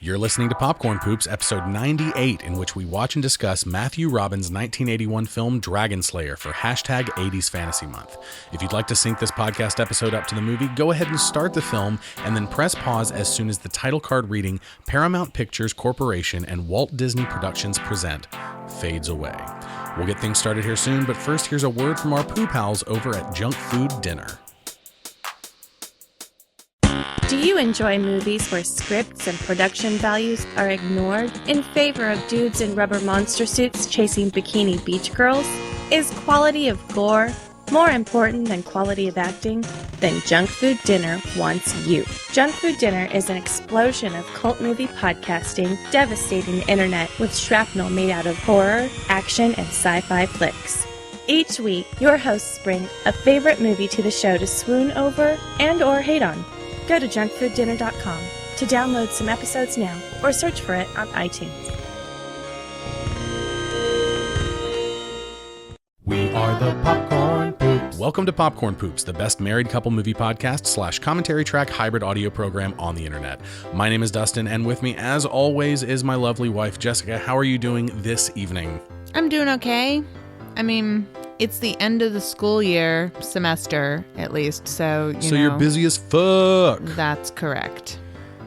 You're listening to Popcorn Poops, episode 98, in which we watch and discuss Matthew Robbins' 1981 film DRAGONSLAYER for hashtag 80s Fantasy Month. If you'd like to sync this podcast episode up to the movie, go ahead and start the film and then press pause as soon as the title card reading Paramount Pictures Corporation and Walt Disney Productions present fades away. We'll get things started here soon, but first here's a word from our poo pals over at Junk Food Dinner. Do you enjoy movies where scripts and production values are ignored in favor of dudes in rubber monster suits chasing bikini beach girls? Is quality of gore more important than quality of acting? Then Junk Food Dinner wants you. Junk Food Dinner is an explosion of cult movie podcasting, devastating the internet with shrapnel made out of horror, action, and sci-fi flicks. Each week, your hosts bring a favorite movie to the show to swoon over and or hate on. Go to junkfooddinner.com to download some episodes now or search for it on iTunes. We are the Popcorn Poops. Welcome to Popcorn Poops, the best married couple movie podcast / commentary track hybrid audio program on the internet. My name is Dustin, and with me, as always, is my lovely wife, Jessica. How are you doing this evening? I'm doing okay. I mean, it's the end of the school year, semester, at least, so, you know. You're busy as fuck. That's correct.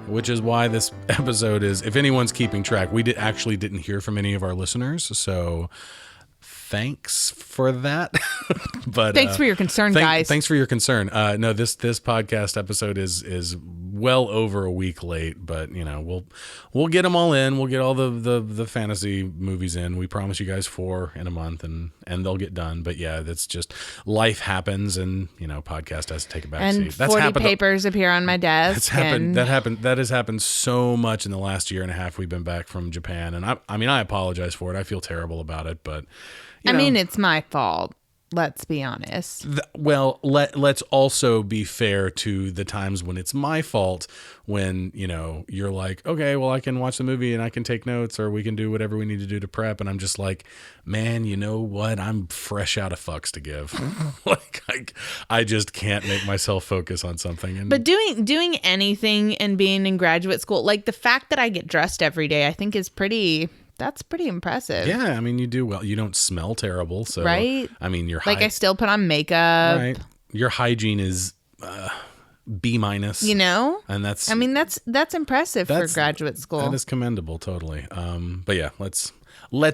Which is why this episode is, if anyone's keeping track, we actually didn't hear from any of our listeners, so thanks for that. But thanks for your concern, guys. Thanks for your concern. No, this podcast episode is well over a week late, but you know we'll get them all in. We'll get all the fantasy movies in. We promise you guys 4 in a month, and they'll get done. But yeah, that's just life happens, and you know podcast has to take a back seat. And 40 papers appear on my desk. That has happened so much in the last year and a half we've been back from Japan, and I apologize for it. I feel terrible about it, but. I mean, it's my fault. Let's be honest. Let's also be fair to the times when it's my fault, when, you know, you're like, okay, well, I can watch the movie and I can take notes, or we can do whatever we need to do to prep. And I'm just like, man, you know what? I'm fresh out of fucks to give. I just can't make myself focus on something. But doing anything and being in graduate school, like the fact that I get dressed every day, I think is that's pretty impressive. Yeah, I mean, you do well. You don't smell terrible, so right. I mean, I still put on makeup. Right. Your hygiene is B-. You know, and that's impressive for graduate school. That is commendable, totally. But yeah, let's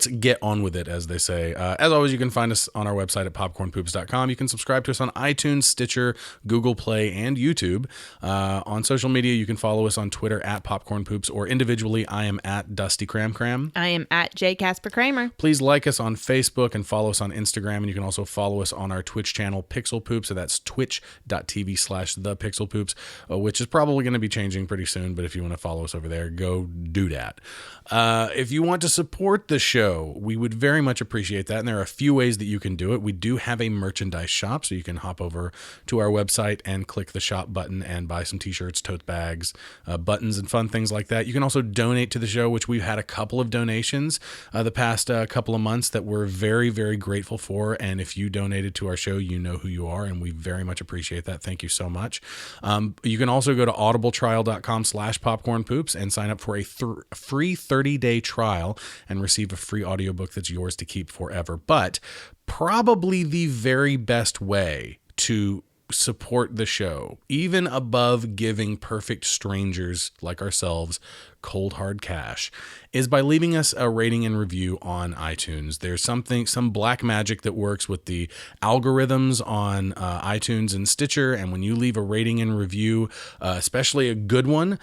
get on with it, as they say. As always, you can find us on our website at popcornpoops.com. You can subscribe to us on iTunes, Stitcher, Google Play, and YouTube. On social media, you can follow us on Twitter at popcornpoops, or individually, I am at Dusty Cram Cram. I am at J. Casper Kramer. Please like us on Facebook and follow us on Instagram, and you can also follow us on our Twitch channel, Pixel Poops, so that's twitch.tv/thepixelpoops, which is probably going to be changing pretty soon, but if you want to follow us over there, go do that. If you want to support the show, we would very much appreciate that, and there are a few ways that you can do it. We do have a merchandise shop, so you can hop over to our website and click the shop button and buy some t-shirts, tote bags, buttons, and fun things like that. You can also donate to the show, which we've had a couple of donations the past couple of months that we're very, very grateful for, and if you donated to our show, you know who you are, and we very much appreciate that. Thank you so much. You can also go to audibletrial.com/popcornpoops and sign up for a free 30-day trial and receive a free audiobook that's yours to keep forever. But probably the very best way to support the show, even above giving perfect strangers like ourselves cold hard cash, is by leaving us a rating and review on iTunes. There's some black magic that works with the algorithms on iTunes and Stitcher, and when you leave a rating and review, especially a good one,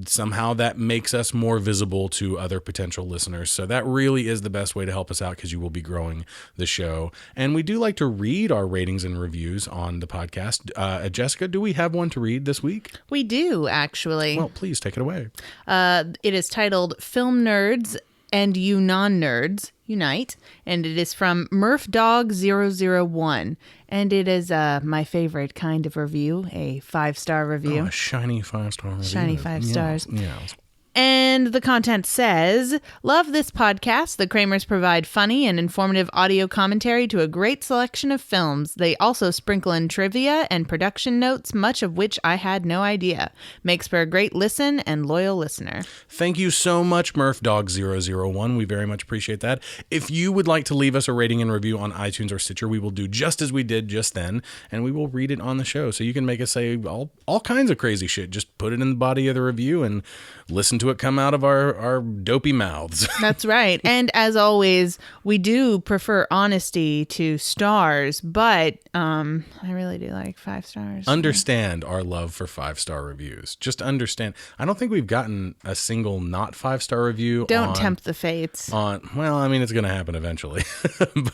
somehow that makes us more visible to other potential listeners. So that really is the best way to help us out, because you will be growing the show. And we do like to read our ratings and reviews on the podcast. Jessica, do we have one to read this week? We do, actually. Well, please take it away. It is titled Film Nerds and You Non-Nerds Unite, and it is from MurphDog001, and it is my favorite kind of review, a 5-star review. Oh, a shiny 5-star review. Shiny 5 stars. Yes. And the content says, love this podcast. The Kramers provide funny and informative audio commentary to a great selection of films. They also sprinkle in trivia and production notes, much of which I had no idea. Makes for a great listen and loyal listener. Thank you so much, MurphDog001. We very much appreciate that. If you would like to leave us a rating and review on iTunes or Stitcher, we will do just as we did just then, and we will read it on the show. So you can make us say all kinds of crazy shit. Just put it in the body of the review and listen to it come out of our dopey mouths. That's right. And as always, we do prefer honesty to stars, but I really do like 5 stars. Understand our love for 5-star reviews. Just understand. I don't think we've gotten a single not 5-star review. Don't tempt the fates. Well, I mean, it's going to happen eventually.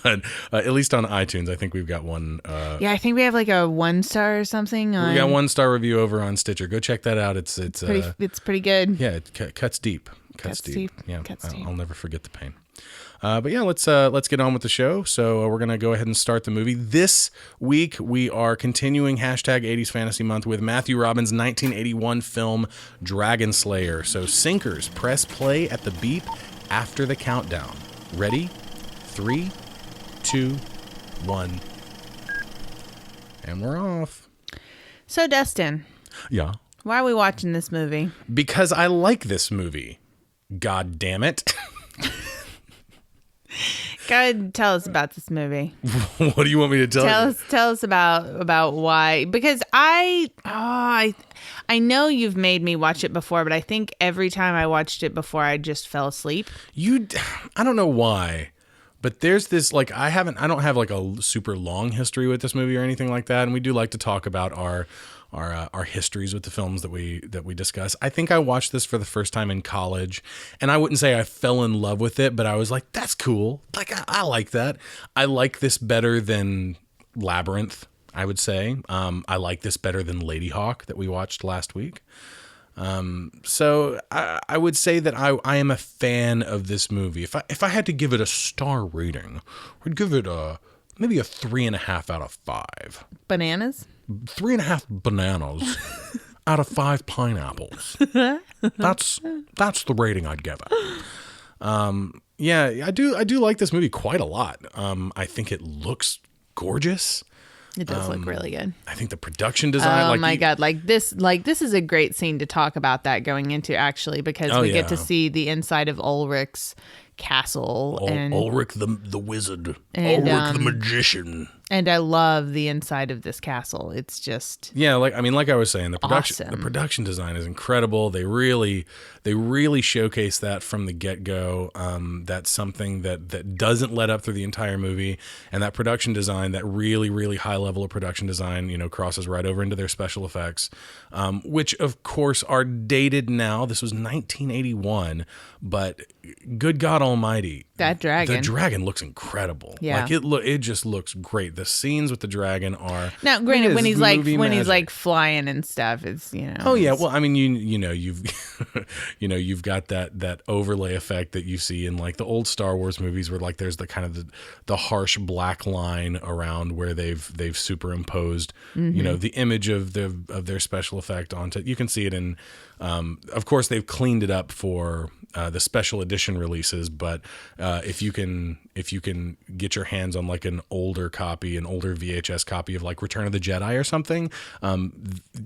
But at least on iTunes, I think we've got one. Yeah, I think we have like a 1-star or something. We got 1-star review over on Stitcher. Go check that out. It's pretty good. Yeah, it cuts deep. Cuts deep. Yeah, Cuts deep. I'll never forget the pain. But yeah, let's get on with the show. So we're gonna go ahead and start the movie. This week we are continuing #80s Fantasy Month with Matthew Robbins' 1981 film Dragonslayer. So sinkers, press play at the beep after the countdown. Ready? 3, 2, 1, and we're off. So Dustin. Yeah. Why are we watching this movie? Because I like this movie. God damn it. Go ahead and tell us about this movie. What do you want me to tell you? Tell us about why. Because I know you've made me watch it before, but I think every time I watched it before, I just fell asleep. I don't know why, but there's this, like, I don't have like a super long history with this movie or anything like that, and we do like to talk about our histories with the films that we discuss. I think I watched this for the first time in college, and I wouldn't say I fell in love with it, but I was like, that's cool. Like, I like that. I like this better than Labyrinth, I would say. I like this better than Lady Hawk that we watched last week. So I would say that I am a fan of this movie. If I had to give it a star rating, I'd give it maybe a 3.5 out of 5. Bananas? 3.5 bananas out of 5 pineapples. That's the rating I'd give it. Yeah, I do like this movie quite a lot. I think it looks gorgeous. It does look really good. I think the production design. Oh my God! This is a great scene to talk about that going into, actually, because we get to see the inside of Ulrich's castle and Ulrich the wizard, and, Ulrich the magician. And I love the inside of this castle. It's just like I was saying, the awesome. production design is incredible. They really showcase that from the get-go. That's something that doesn't let up through the entire movie, and that production design, that really high level of production design, crosses right over into their special effects, which of course are dated now. This was 1981, but good God Almighty, the dragon looks incredible. Yeah, it just looks great. The scenes with the dragon are now granted when he's like flying and stuff. It's Oh yeah, well I mean you've you've got that overlay effect that you see in like the old Star Wars movies where like there's the kind of the harsh black line around where they've superimposed the image of their special effect onto. You can see it in of course they've cleaned it up for the special edition releases, but if you can get your hands on like an older VHS copy of like Return of the Jedi or something,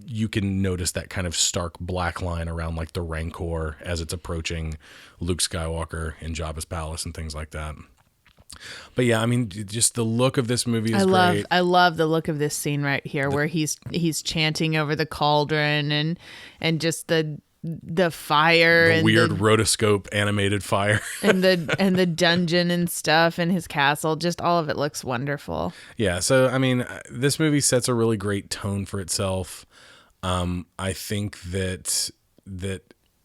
you can notice that kind of stark black line around like the Rancor as it's approaching Luke Skywalker in Jabba's palace and things like that. But yeah, I mean, just the look of this movie is great. I love the look of this scene right here, where he's chanting over the cauldron and just the fire, the and weird rotoscope animated fire, and the dungeon and stuff, and his castle. Just all of it looks wonderful. Yeah, so I mean, this movie sets a really great tone for itself. I think that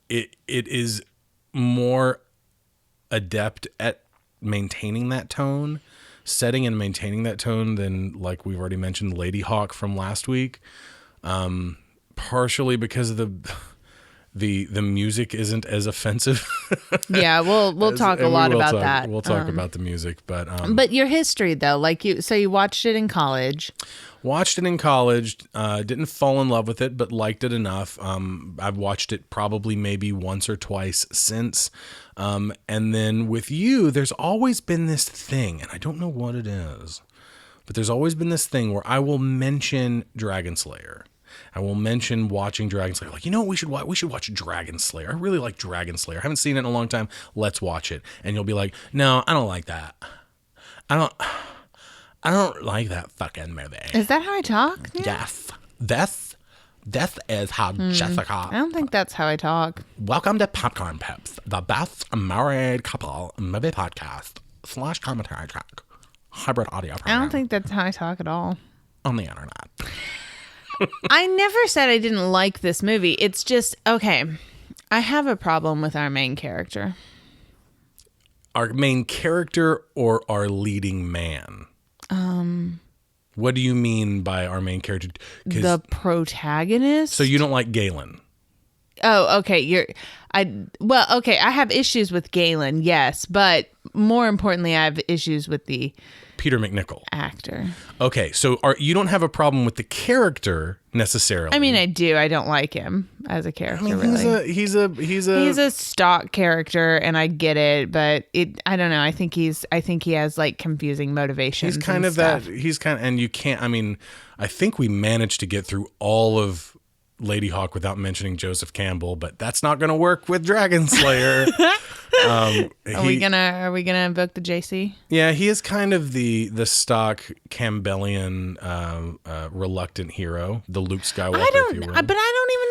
it is more adept at maintaining that tone, setting and maintaining that tone than, like we've already mentioned, Lady Hawk from last week. Partially because of the music isn't as offensive. Yeah, we'll talk a lot about that. We'll talk about the music, but your history though, like you watched it in college. Watched it in college, didn't fall in love with it, but liked it enough. I've watched it probably maybe once or twice since. And then with you, there's always been this thing, and I don't know what it is, but there's always been this thing where I will mention Dragonslayer. I will mention watching Dragonslayer. Like, you know what we should watch? We should watch Dragonslayer. I really like Dragonslayer. I haven't seen it in a long time. Let's watch it. And you'll be like, no, I don't like that. I don't like that fucking movie. Is that how I talk? Yeah. Yes. This is how Jessica. I don't think that's how I talk. Welcome to Popcorn Pips, the best married couple movie podcast / commentary track. Hybrid audio program. I don't think that's how I talk at all. On the internet. I never said I didn't like this movie. It's just, okay, I have a problem with our main character. Our main character or our leading man? What do you mean by our main character? The protagonist? So you don't like Galen? Oh, okay. I have issues with Galen, yes, but more importantly, I have issues with the Peter McNichol actor. Okay, so you don't have a problem with the character necessarily. I mean, I do. I don't like him as a character. I mean, really. he's a stock character, and I get it, but I don't know. I think he has like confusing motivations. He's kind of stuff. that. He's kind of, and you can't. I mean, I think we managed to get through all of Lady Hawk without mentioning Joseph Campbell, but that's not going to work with Dragonslayer. Are we gonna invoke the JC? Yeah, he is kind of the stock Campbellian reluctant hero, the Luke Skywalker. But I don't even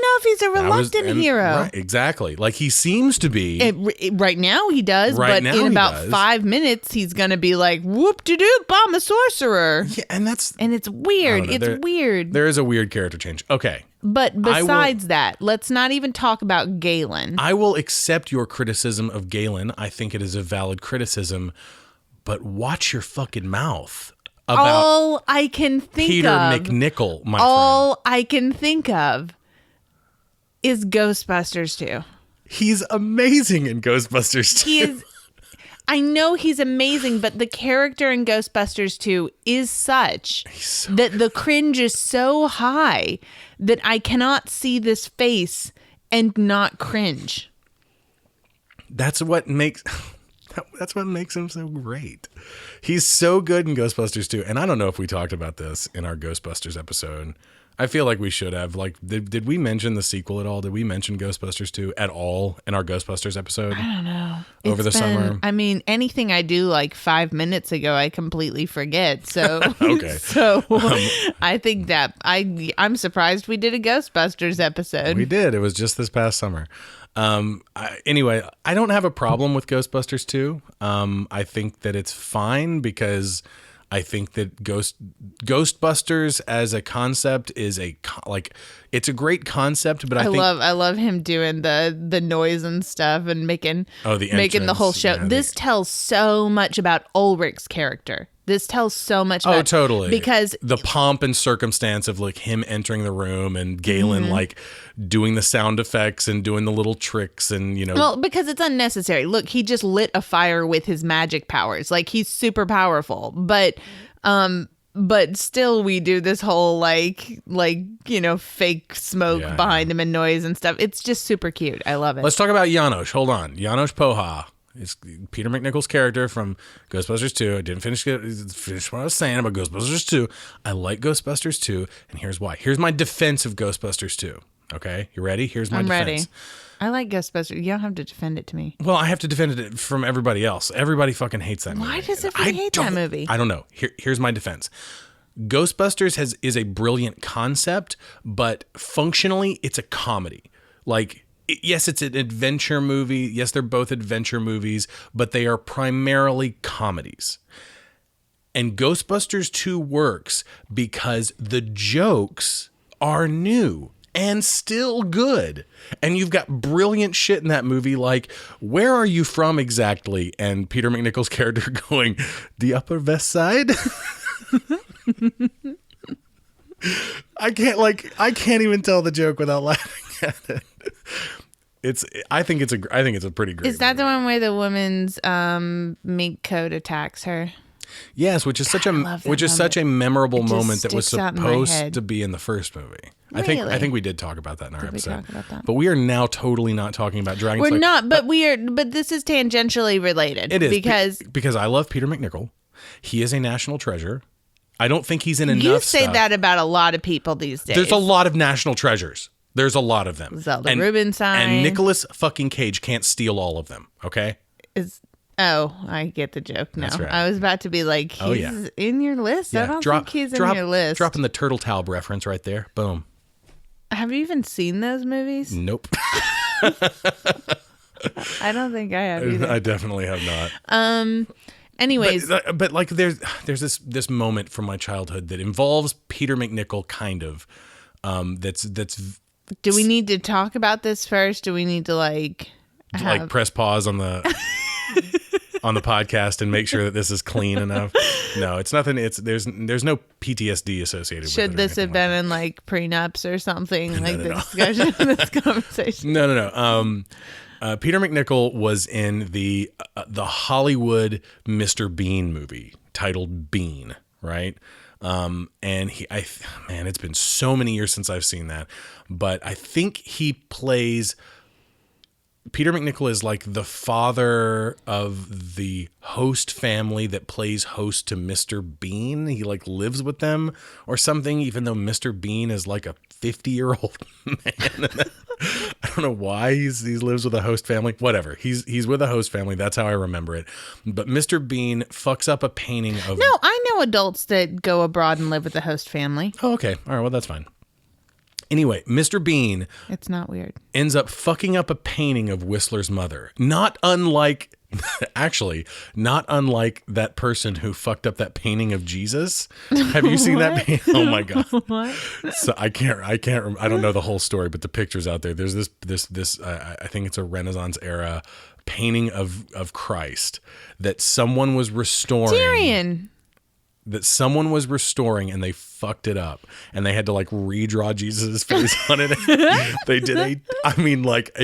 know if he's a reluctant hero. Right, exactly. Like he seems to be. Right now he does, but in about 5 minutes he's gonna be like, whoop-de-doop, I'm a sorcerer. Yeah, and it's weird. It's weird. There is a weird character change. Okay. But besides that, let's not even talk about Galen. I will accept your criticism of Galen. I think it is a valid criticism, but watch your fucking mouth about all I can think Peter of, McNichol, my all friend. I can think of is Ghostbusters 2. He's amazing in Ghostbusters 2. He is. I know he's amazing, but the character in Ghostbusters 2 is such that the cringe is so high that I cannot see this face and not cringe. That's what makes him so great. He's so good in Ghostbusters 2. And I don't know if we talked about this in our Ghostbusters episode. I feel like we should have. Like, did we mention the sequel at all? Did we mention Ghostbusters 2 at all in our Ghostbusters episode? I don't know. Over the summer? I mean, anything I do like 5 minutes ago, I completely forget. So, okay. So I think that I'm surprised we did a Ghostbusters episode. We did. It was just this past summer. Anyway, I don't have a problem with Ghostbusters 2. I think that it's fine because I think that Ghostbusters as a concept is it's a great concept, but I love him doing the noise and stuff and making the whole show. Yeah, this tells so much about Ulrich's character. This tells so much about totally, because the pomp and circumstance of like him entering the room and Galen like doing the sound effects and doing the little tricks and well, because it's unnecessary. Look, he just lit a fire with his magic powers. Like he's super powerful, but still we do this whole like fake smoke behind him and noise and stuff. It's just super cute. I love it. Let's talk about Janosch. Hold on. Janosch Poha. It's Peter McNichol's character from Ghostbusters 2. I didn't finish what I was saying about Ghostbusters 2. I like Ghostbusters 2, and here's why. Here's my defense of Ghostbusters 2. Okay? You ready? Here's my defense. I'm ready. I like Ghostbusters. You don't have to defend it to me. Well, I have to defend it from everybody else. Everybody fucking hates that movie. Why does everybody hate that movie? I don't know. Here's my defense. Ghostbusters is a brilliant concept, but functionally, it's a comedy. Like, yes, it's an adventure movie. Yes, they're both adventure movies, but they are primarily comedies. And Ghostbusters 2 works because the jokes are new and still good. And you've got brilliant shit in that movie like, where are you from exactly? And Peter McNichol's character going, the Upper West Side? I can't even tell the joke without laughing at it. I think it's a pretty great. Is that movie. the one where the woman's mink coat attacks her? Yes, which is such a memorable moment that was supposed to be in the first movie. Really? I think we did talk about that in our episode. We talk about that? But we are now totally not talking about Dragon Slayer. We're not, but but this is tangentially related. It is because I love Peter McNichol. He is a national treasure. I don't think he's in enough you say stuff. that about a lot of people these days. There's a lot of national treasures. There's a lot of them. Zelda Rubinstein. And Nicolas fucking Cage can't steal all of them, okay? I get the joke now. That's right. I was about to be like, he's in your list? Yeah. I don't think he's in your list. Dropping the Turtle Taub reference right there. Boom. Have you even seen those movies? Nope. I don't think I have either. I definitely have not. Anyways. But like there's this moment from my childhood that involves Peter McNichol kind of. That's Do we need to talk about this first? Do we need to like press pause on the on the podcast and make sure that this is clean enough? No, it's nothing. There's no PTSD associated with it. Should this have been in like prenups or something? Discussion, this conversation. No. Peter McNichol was in the Hollywood Mr. Bean movie titled Bean, right? And it's been so many years since I've seen that, but I think he plays. Peter McNichol is like the father of the host family that plays host to Mr. Bean. He like lives with them or something, even though Mr. Bean is like a 50-year-old man. I don't know why he lives with a host family. Whatever. He's with a host family. That's how I remember it. But Mr. Bean fucks up a painting of. No, I know adults that go abroad and live with the host family. Oh, okay. All right. Well, that's fine. Anyway, Mr. Bean. It's not weird. Ends up fucking up a painting of Whistler's mother. Not unlike that person who fucked up that painting of Jesus. Have you seen that painting? Oh my God. What? So I don't know the whole story, but the picture's out there. There's this I think it's a Renaissance era painting of Christ that someone was restoring. Tyrion. That someone was restoring and they fucked it up and they had to like redraw Jesus' face on it. They did a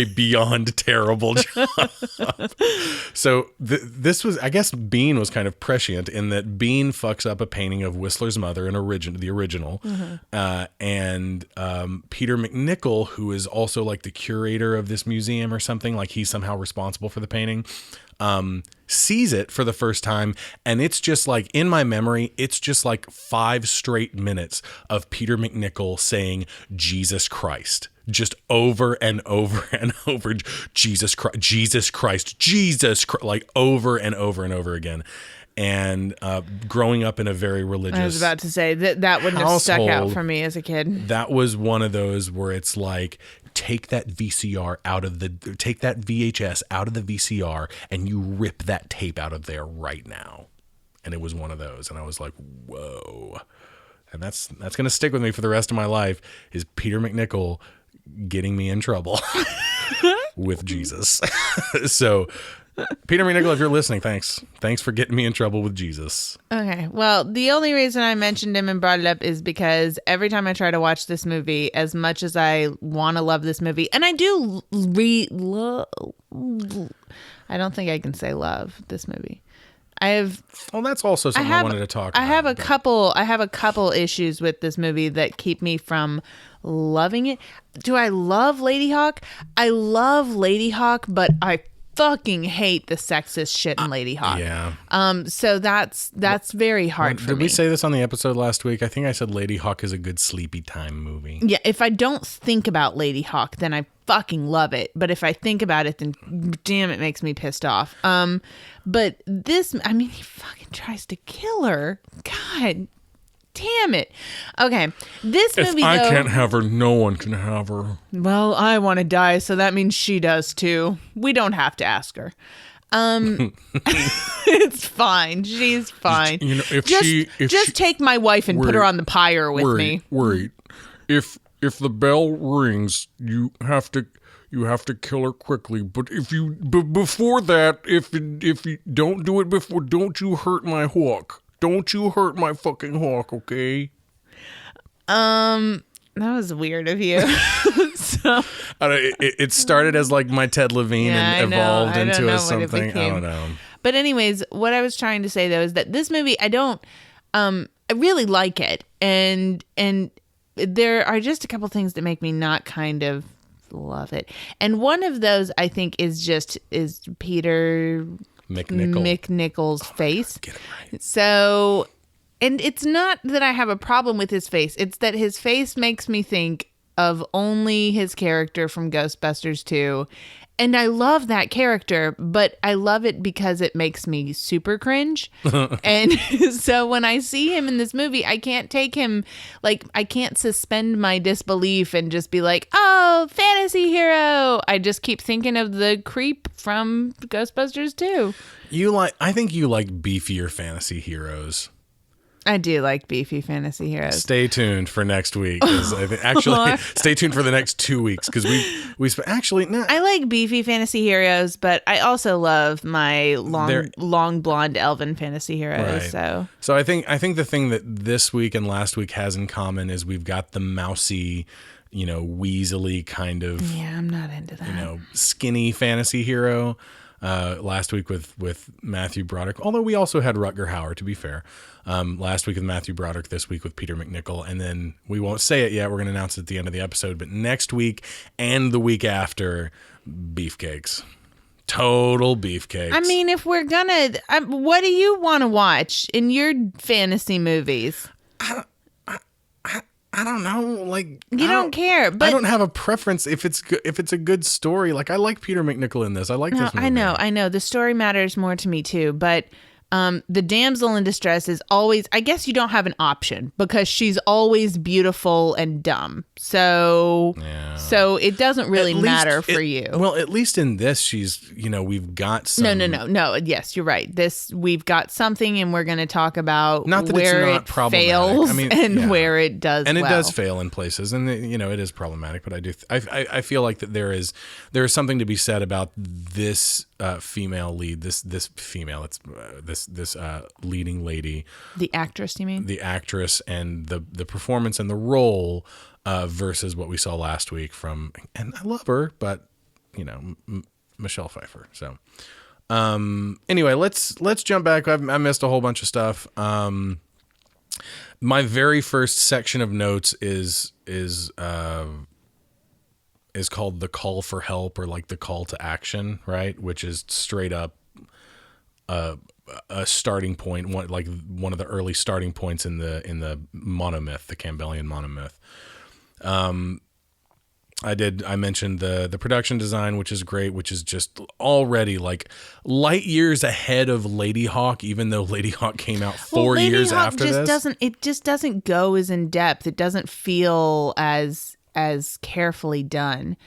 beyond terrible job. So this was, I guess Bean was kind of prescient in that Bean fucks up a painting of Whistler's mother, the original. Mm-hmm. And Peter McNichol, who is also like the curator of this museum or something, like he's somehow responsible for the painting, sees it for the first time, and it's just like, in my memory, it's just like 5 straight minutes of Peter McNichol saying Jesus Christ, just over and over and over, Jesus Christ, like over and over and over again. And growing up in a very religious, I was about to say that wouldn't have stuck out for me as a kid. That was one of those where it's like, take that VHS out of the VCR and you rip that tape out of there right now. And it was one of those. And I was like, whoa. And that's going to stick with me for the rest of my life, is Peter McNichol getting me in trouble with Jesus. So Peter McNichol, if you're listening, thanks for getting me in trouble with Jesus. Okay, well, the only reason I mentioned him and brought it up is because every time I try to watch this movie, as much as I want to love this movie, and I do I don't think I can say love this movie. That's also something I wanted to talk about. I have a couple issues with this movie that keep me from loving it. Do I love Lady Hawk? I love Lady Hawk, but I fucking hate the sexist shit in Lady Hawk. Yeah. So that's very hard for me. Did we say this on the episode last week? I think I said Lady Hawk is a good sleepy time movie. Yeah, if I don't think about Lady Hawk, then I fucking love it. But if I think about it, then damn, it makes me pissed off. But this, he fucking tries to kill her. God damn it. Okay, this movie, if I can't have her, no one can have her. Well, I want to die, so that means she does too. We don't have to ask her. It's fine. She's fine. Just take my wife and put her on the pyre with me. Wait. If the bell rings, you have to kill her quickly. But before that, if you don't do it before, don't you hurt my hawk. Don't you hurt my fucking hawk, okay? That was weird of you. So I don't, it started as like my Ted Levine and evolved into something. I don't know. But anyways, what I was trying to say though is that this movie, I really like it, and there are just a couple things that make me not kind of love it. And one of those, I think, is Peter McNichol's face. Get it right. So, and it's not that I have a problem with his face. It's that his face makes me think of only his character from Ghostbusters 2. And I love that character, but I love it because it makes me super cringe. And so when I see him in this movie, I can't take him, like, I can't suspend my disbelief and just be like, oh, fantasy hero. I just keep thinking of the creep from Ghostbusters 2. I think you like beefier fantasy heroes. I do like beefy fantasy heroes. Stay tuned for next week. Actually, stay tuned for the next 2 weeks because I like beefy fantasy heroes, but I also love my long blonde elven fantasy heroes. Right. So I think the thing that this week and last week has in common is we've got the mousy, weaselly kind of. Yeah, I'm not into that. Skinny fantasy hero. Last week with Matthew Broderick, although we also had Rutger Hauer, to be fair. Last week with Matthew Broderick, this week with Peter McNichol, and then we won't say it yet. We're going to announce it at the end of the episode, but next week and the week after, beefcakes. Total beefcakes. I mean, if we're going to, what do you want to watch in your fantasy movies? I don't know. Like, you don't care, but I don't have a preference if it's good, if it's a good story. Like, I like Peter McNichol in this. I like this movie. I know. The story matters more to me too, but the damsel in distress is always, I guess you don't have an option because she's always beautiful and dumb. So it doesn't really matter for you. Well, at least in this, she's, we've got some. No. Yes, you're right. We've got something, and we're going to talk about not that where it's not it fails where it does and well. It does fail in places, and it is problematic. But I feel like that there is something to be said about this female lead, this female, this leading lady, the actress. You mean the actress and the performance and the role versus what we saw last week from, and I love her, but Michelle Pfeiffer. So anyway, let's jump back. I missed a whole bunch of stuff. My very first section of notes is called the call for help, or like the call to action, right? Which is straight up a starting point, one of the early starting points in the monomyth, the Campbellian monomyth. I mentioned the production design, which is great, which is just already like light years ahead of Lady Hawk, even though Lady Hawk came out 4 years after this. It just doesn't go as in depth. It doesn't feel as carefully done.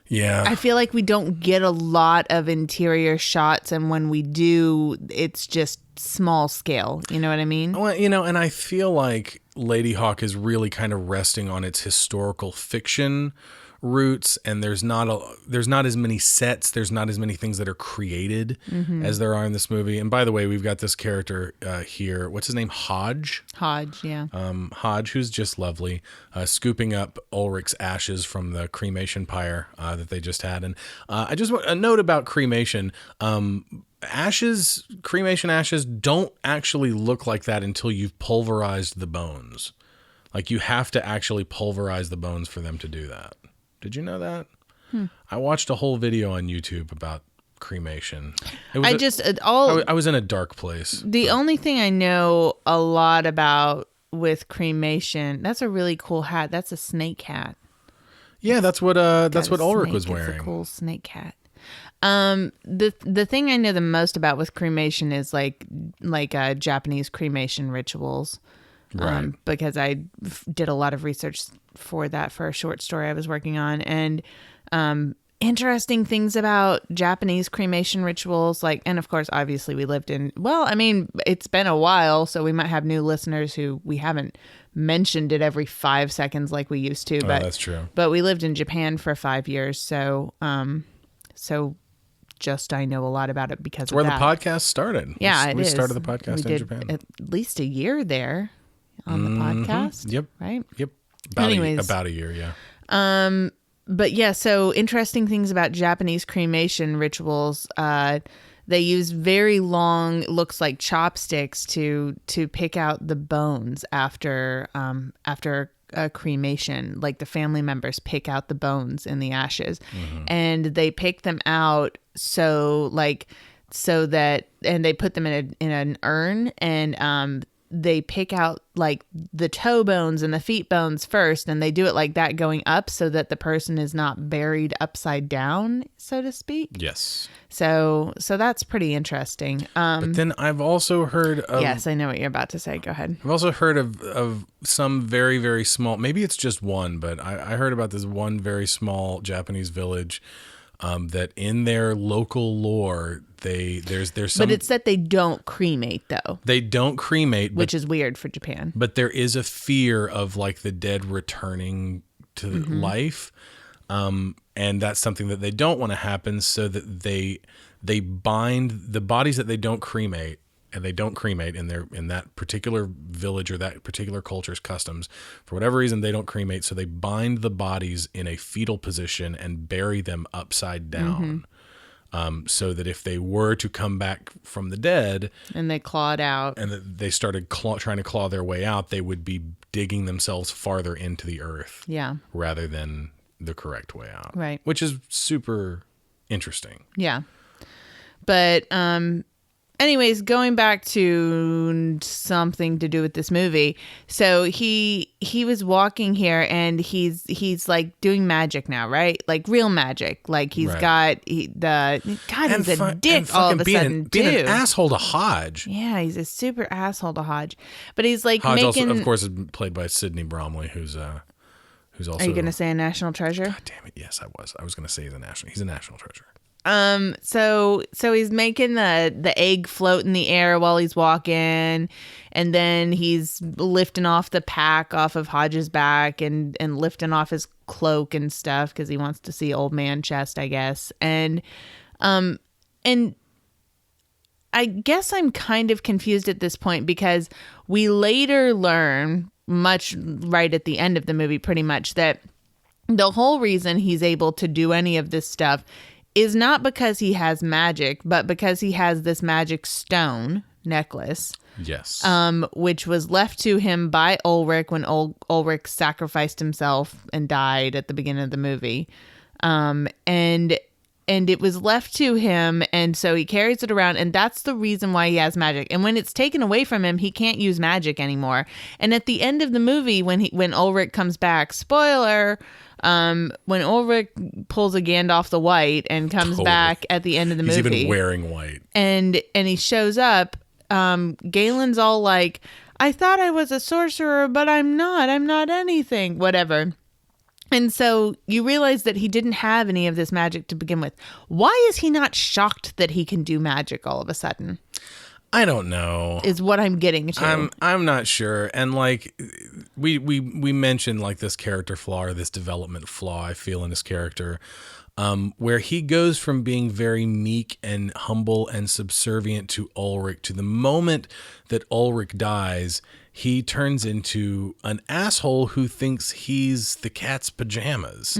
Yeah. I feel like we don't get a lot of interior shots, and when we do, it's just small scale. You know what I mean? Well, and I feel like Lady Hawk is really kind of resting on its historical fiction roots, and there's not as many sets, there's not as many things that are created as there are in this movie. And by the way, we've got this character here, what's his name, Hodge, yeah. Hodge, who's just lovely, scooping up Ulrich's ashes from the cremation pyre that they just had. And I just want a note about cremation. Cremation ashes don't actually look like that until you've pulverized the bones. Like, you have to actually pulverize the bones for them to do that. Did you know that? I watched a whole video on YouTube about cremation. I was in a dark place. The only thing I know a lot about with cremation, that's a really cool hat. That's a snake hat. Yeah, that's what Ulrich was wearing. It's a cool snake hat. The thing I know the most about with cremation is like Japanese cremation rituals. Right. Because I did a lot of research for that for a short story I was working on, and interesting things about Japanese cremation rituals. And of course, obviously we lived in, it's been a while, so we might have new listeners who we haven't mentioned it every 5 seconds like we used to. But that's true. But we lived in Japan for 5 years, so just I know a lot about it because of that. Where the podcast started. Yeah, we started the podcast in Japan. At least a year there on the podcast. Yep. Right? Yep. About a year, yeah. But yeah, so interesting things about Japanese cremation rituals. They use very long, looks like chopsticks to pick out the bones after a cremation. Like the family members pick out the bones in the ashes, and they pick them out so that, and they put them in an urn, and they pick out like the toe bones and the feet bones first, and they do it like that going up so that the person is not buried upside down, so to speak. Yes. So that's pretty interesting. But then I've also heard of... Yes, I know what you're about to say. Go ahead. I've also heard of some very, very small... Maybe it's just one, but I heard about this one very small Japanese village that in their local lore... There's some, but it's that they don't cremate, though. They don't cremate, which is weird for Japan. But there is a fear of like the dead returning to life, and that's something that they don't want to happen. So that they bind the bodies that they don't cremate, and they don't cremate in that particular village or that particular culture's customs. For whatever reason, they don't cremate, so they bind the bodies in a fetal position and bury them upside down. So that if they were to come back from the dead and they clawed out and they started trying to claw their way out, they would be digging themselves farther into the earth, rather than the correct way out, right? Which is super interesting. Yeah, but anyways, going back to something to do with this movie. So he was walking here, and he's like doing magic now, right? Like real magic. Like he's got he's a dick all of a sudden, being an asshole to Hodge. Yeah, he's a super asshole to Hodge. But he's like Hodge also, of course, is played by Sidney Bromley, who's also. Are you gonna say a national treasure? God damn it! Yes, I was. I was gonna say he's a national treasure. So he's making the egg float in the air while he's walking, and then he's lifting off the pack off of Hodge's back and lifting off his cloak and stuff because he wants to see old man chest, I guess. And I guess I'm kind of confused at this point because we later learn, much right at the end of the movie, pretty much, that the whole reason he's able to do any of this stuff is not because he has magic, but because he has this magic stone necklace. Yes. Which was left to him by Ulrich when Ulrich sacrificed himself and died at the beginning of the movie. And it was left to him, and so he carries it around, and that's the reason why he has magic. And when it's taken away from him, he can't use magic anymore. And at the end of the movie, when Ulrich comes back, spoiler, when Ulrich pulls a Gandalf the White and comes back at the end of the movie, he's even wearing white, and he shows up, Galen's all like, "I thought I was a sorcerer, but I'm not anything," whatever. And so you realize that he didn't have any of this magic to begin with. Why is he not shocked that he can do magic all of a sudden? I don't know. Is what I'm getting to. I'm not sure. And like we mentioned like this character flaw or this development flaw I feel in his character, where he goes from being very meek and humble and subservient to Ulrich to the moment that Ulrich dies, he turns into an asshole who thinks he's the cat's pajamas.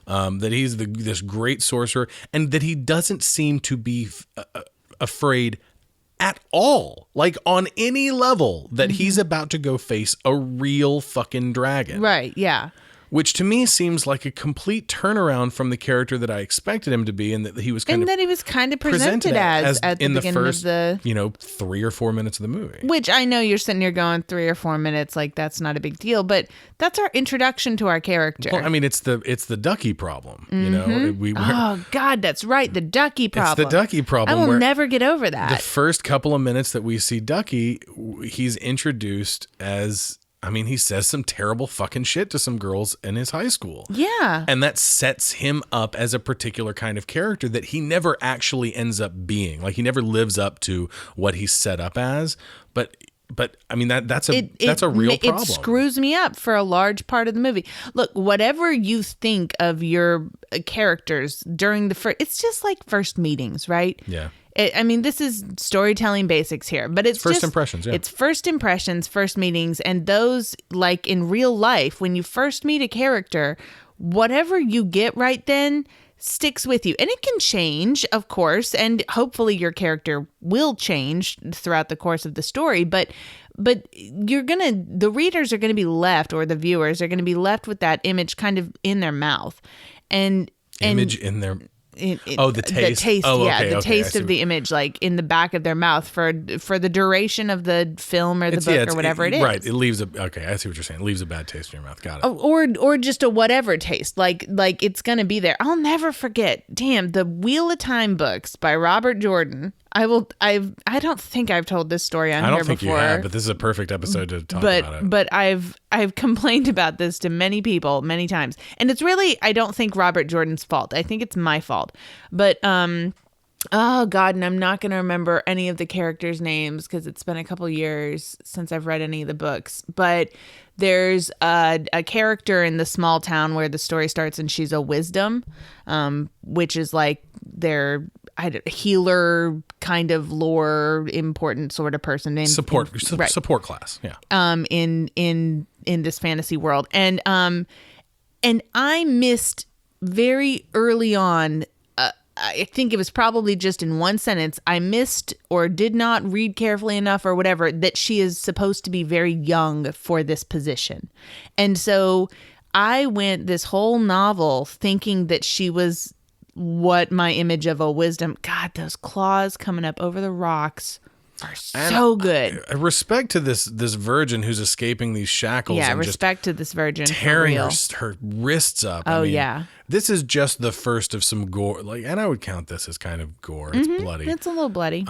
That he's this great sorcerer, and that he doesn't seem to be afraid at all, like on any level, that he's about to go face a real fucking dragon. Right, yeah. Which to me seems like a complete turnaround from the character that I expected him to be, and that he was kind of presented as at the in beginning the first, of the 3 or 4 minutes of the movie. Which I know you're sitting here going 3 or 4 minutes, like that's not a big deal, but that's our introduction to our character. Well, I mean, it's the ducky problem, Oh God, that's right, the ducky problem. It's the ducky problem. I will never get over that. The first couple of minutes that we see Ducky, he's introduced as. I mean, he says some terrible fucking shit to some girls in his high school. Yeah. And that sets him up as a particular kind of character that he never actually ends up being. Like, he never lives up to what he's set up as. But I mean, that's a real problem. It screws me up for a large part of the movie. Look, whatever you think of your characters during the first, it's just like first meetings, right? Yeah. I mean, this is storytelling basics here, but it's first just, impressions. Yeah. It's first impressions, first meetings, and those, like in real life, when you first meet a character, whatever you get right then sticks with you. And it can change, of course, and hopefully your character will change throughout the course of the story, but the readers are going to be left, or the viewers are going to be left with that image kind of in their mouth. And in their the taste. The taste of the image, like in the back of their mouth for the duration of the film or the book or whatever it is. Right. It leaves I see what you're saying. It leaves a bad taste in your mouth. Got it. Or just a whatever taste. Like it's gonna be there. I'll never forget. Damn, the Wheel of Time books by Robert Jordan. I don't think I've told this story on here before. I don't think you have, but this is a perfect episode to talk about it. But I've complained about this to many people many times. And it's really, I don't think Robert Jordan's fault. I think it's my fault. But oh God, and I'm not going to remember any of the characters' names because it's been a couple years since I've read any of the books. But there's a character in the small town where the story starts, and she's a wisdom, which is like their healer kind of lore important sort of person named support class. Yeah. In this fantasy world. And I missed very early on, I think it was probably just in one sentence, I missed or did not read carefully enough or whatever, that she is supposed to be very young for this position. And so I went this whole novel thinking that she was what my image of a wisdom. God, those claws coming up over the rocks are so good. Respect to this virgin who's escaping these shackles. Yeah, and respect to this virgin. Tearing her wrists up. Oh, yeah. This is just the first of some gore. And I would count this as kind of gore. It's bloody. It's a little bloody.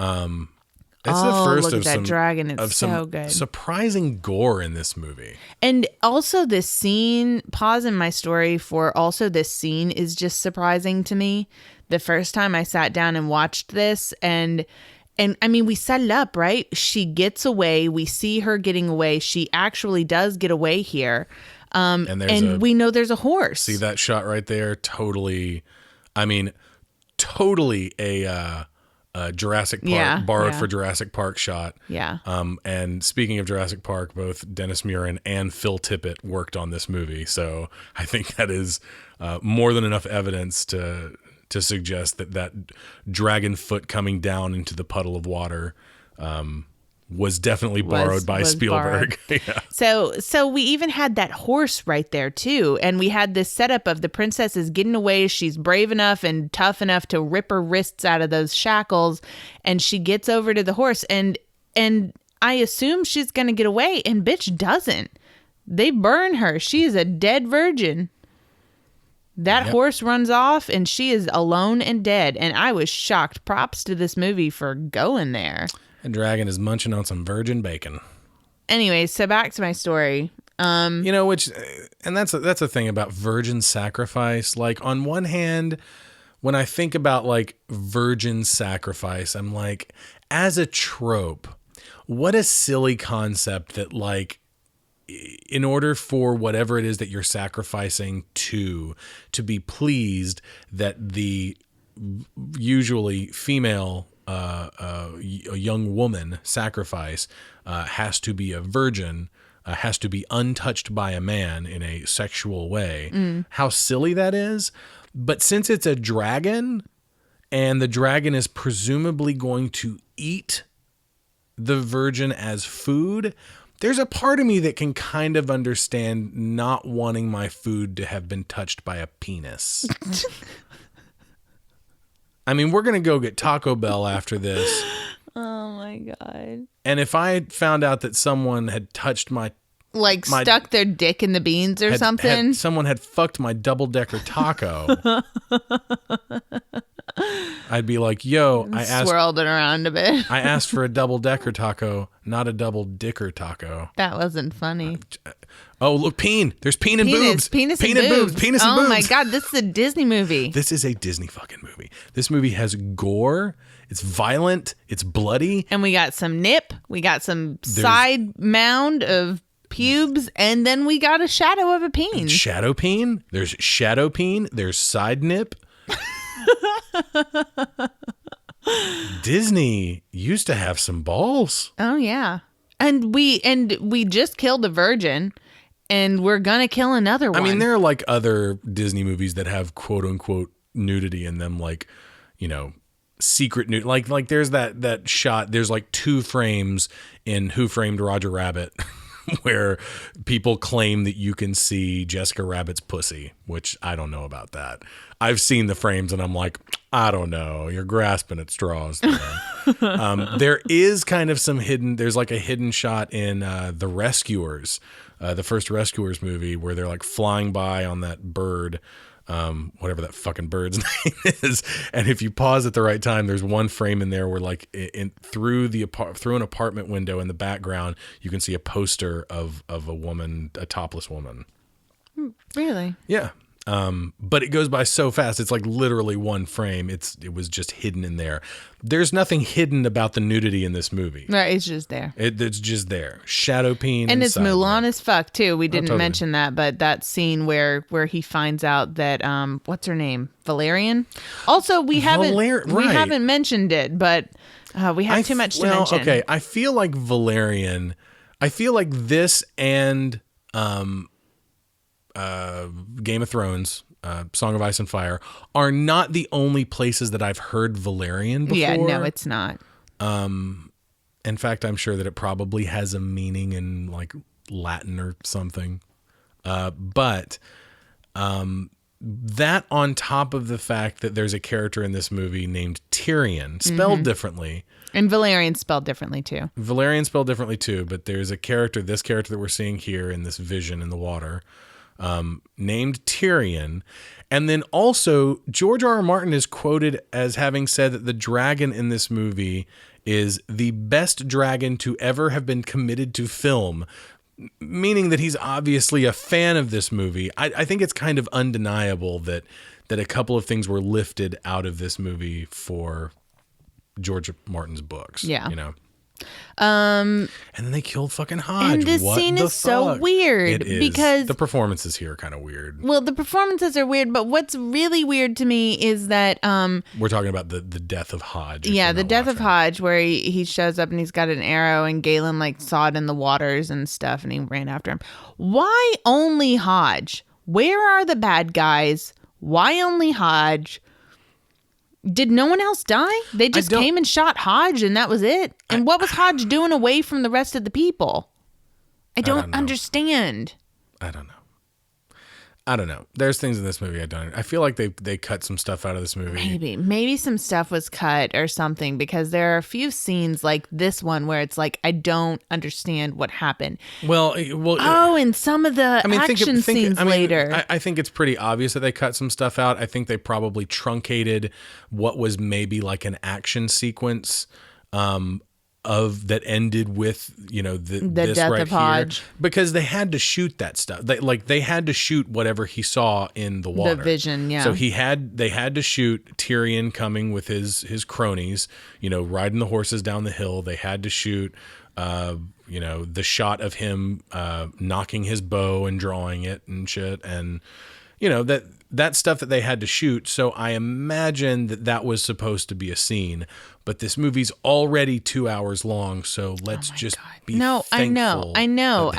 It's the first look of at that some dragon. It's so good. Surprising gore in this movie. And also this scene, pause in my story for also this scene is just surprising to me. The first time I sat down and watched this, and I mean, we set it up, right? She gets away. We see her getting away. She actually does get away here. And we know there's a horse. See that shot right there? Totally a Jurassic Park, borrowed for Jurassic Park shot. Yeah. And speaking of Jurassic Park, both Dennis Muren and Phil Tippett worked on this movie. So I think that is more than enough evidence to suggest that dragon foot coming down into the puddle of water was definitely borrowed by Spielberg. Yeah. So we even had that horse right there too, and we had this setup of the princess is getting away. She's brave enough and tough enough to rip her wrists out of those shackles, and she gets over to the horse, and I assume she's gonna get away, and bitch doesn't. They burn her. She is a dead virgin. That horse runs off, and she is alone and dead, and I was shocked. Props to this movie for going there. And dragon is munching on some virgin bacon. Anyway, so back to my story. And that's a thing about virgin sacrifice. Like, on one hand, when I think about like virgin sacrifice, I'm like, as a trope, what a silly concept that, like, in order for whatever it is that you're sacrificing to be pleased, that the usually female a young woman sacrifice has to be a virgin, has to be untouched by a man in a sexual way. How silly that is. But since it's a dragon, and the dragon is presumably going to eat the virgin as food, there's a part of me that can kind of understand not wanting my food to have been touched by a penis. I mean, we're going to go get Taco Bell after this. Oh, my God. And if I found out that someone had touched my... stuck their dick in the beans or something? Someone had fucked my double-decker taco. I'd be like, yo, swirled it around a bit. I asked for a double-decker taco, not a double-dicker taco. That wasn't funny. Oh, look, peen. There's peen and boobs. Penis and boobs. Penis and boobs. Oh, my God. This is a Disney movie. This is a Disney fucking movie. This movie has gore. It's violent. It's bloody. And we got some nip. We got some side mound of pubes. And then we got a shadow of a peen. Shadow peen. There's shadow peen. There's side nip. Disney used to have some balls. Oh yeah. And we just killed a virgin, and we're gonna kill another one. I mean, there are like other Disney movies that have quote unquote nudity in them, like, you know, secret nude. Like there's that shot. There's like 2 frames in Who Framed Roger Rabbit where people claim that you can see Jessica Rabbit's pussy, which I don't know about that. I've seen the frames and I'm like, I don't know. You're grasping at straws. There is kind of some hidden. There's like a hidden shot in The Rescuers, the first Rescuers movie, where they're like flying by on that bird, whatever that fucking bird's name is. And if you pause at the right time, there's one frame in there where like through an apartment window in the background, you can see a poster of a woman, a topless woman. Really? Yeah. But it goes by so fast. It's like literally one frame. It was just hidden in there. There's nothing hidden about the nudity in this movie. Right, it's just there. It's just there. Shadow peen. And it's inside Mulan there. as fuck too. We didn't totally. mention that, but that scene where he finds out that what's her name? Valerian. Also, we haven't mentioned it, but we have too much to mention. Okay, I feel like Valerian. I feel like this and Game of Thrones, Song of Ice and Fire, are not the only places that I've heard Valerian before. Yeah, no, it's not. In fact, I'm sure that it probably has a meaning in like Latin or something. But that on top of the fact that there's a character in this movie named Tyrion, spelled differently. And Valerian spelled differently too. Valerian spelled differently too, but there's a character, this character that we're seeing here in this vision in the water, named Tyrion. And then also George R.R. Martin is quoted as having said that the dragon in this movie is the best dragon to ever have been committed to film, meaning that he's obviously a fan of this movie. I think it's kind of undeniable that a couple of things were lifted out of this movie for George Martin's books. Yeah. You know? And then they killed fucking Hodge. And this scene is so weird it is. because the performances here are kind of weird. Well, the performances are weird, but what's really weird to me is that we're talking about the death of Hodge. Yeah, the death of Hodge, where he shows up and he's got an arrow and Galen like saw it in the waters and stuff and he ran after him. Why only Hodge? Where are the bad guys? Why only Hodge? Did no one else die? They just came and shot Hodge and that was it? And what was Hodge doing away from the rest of the people? I don't understand. I don't know. There's things in this movie I feel like they cut some stuff out of this movie. Maybe some stuff was cut or something, because there are a few scenes like this one where it's like, I don't understand what happened. Well, and some of the action scenes later. I think it's pretty obvious that they cut some stuff out. I think they probably truncated what was maybe like an action sequence of that ended with, you know, the this death right of here, Hodge, because they had to shoot that stuff. They had to shoot whatever he saw in the water, the vision. Yeah. So they had to shoot Tyrion coming with his cronies, you know, riding the horses down the hill. They had to shoot, you know, the shot of him knocking his bow and drawing it and shit, and you know that stuff that they had to shoot. So I imagine that was supposed to be a scene, but this movie's already 2 hours long. So let's be thankful. I know.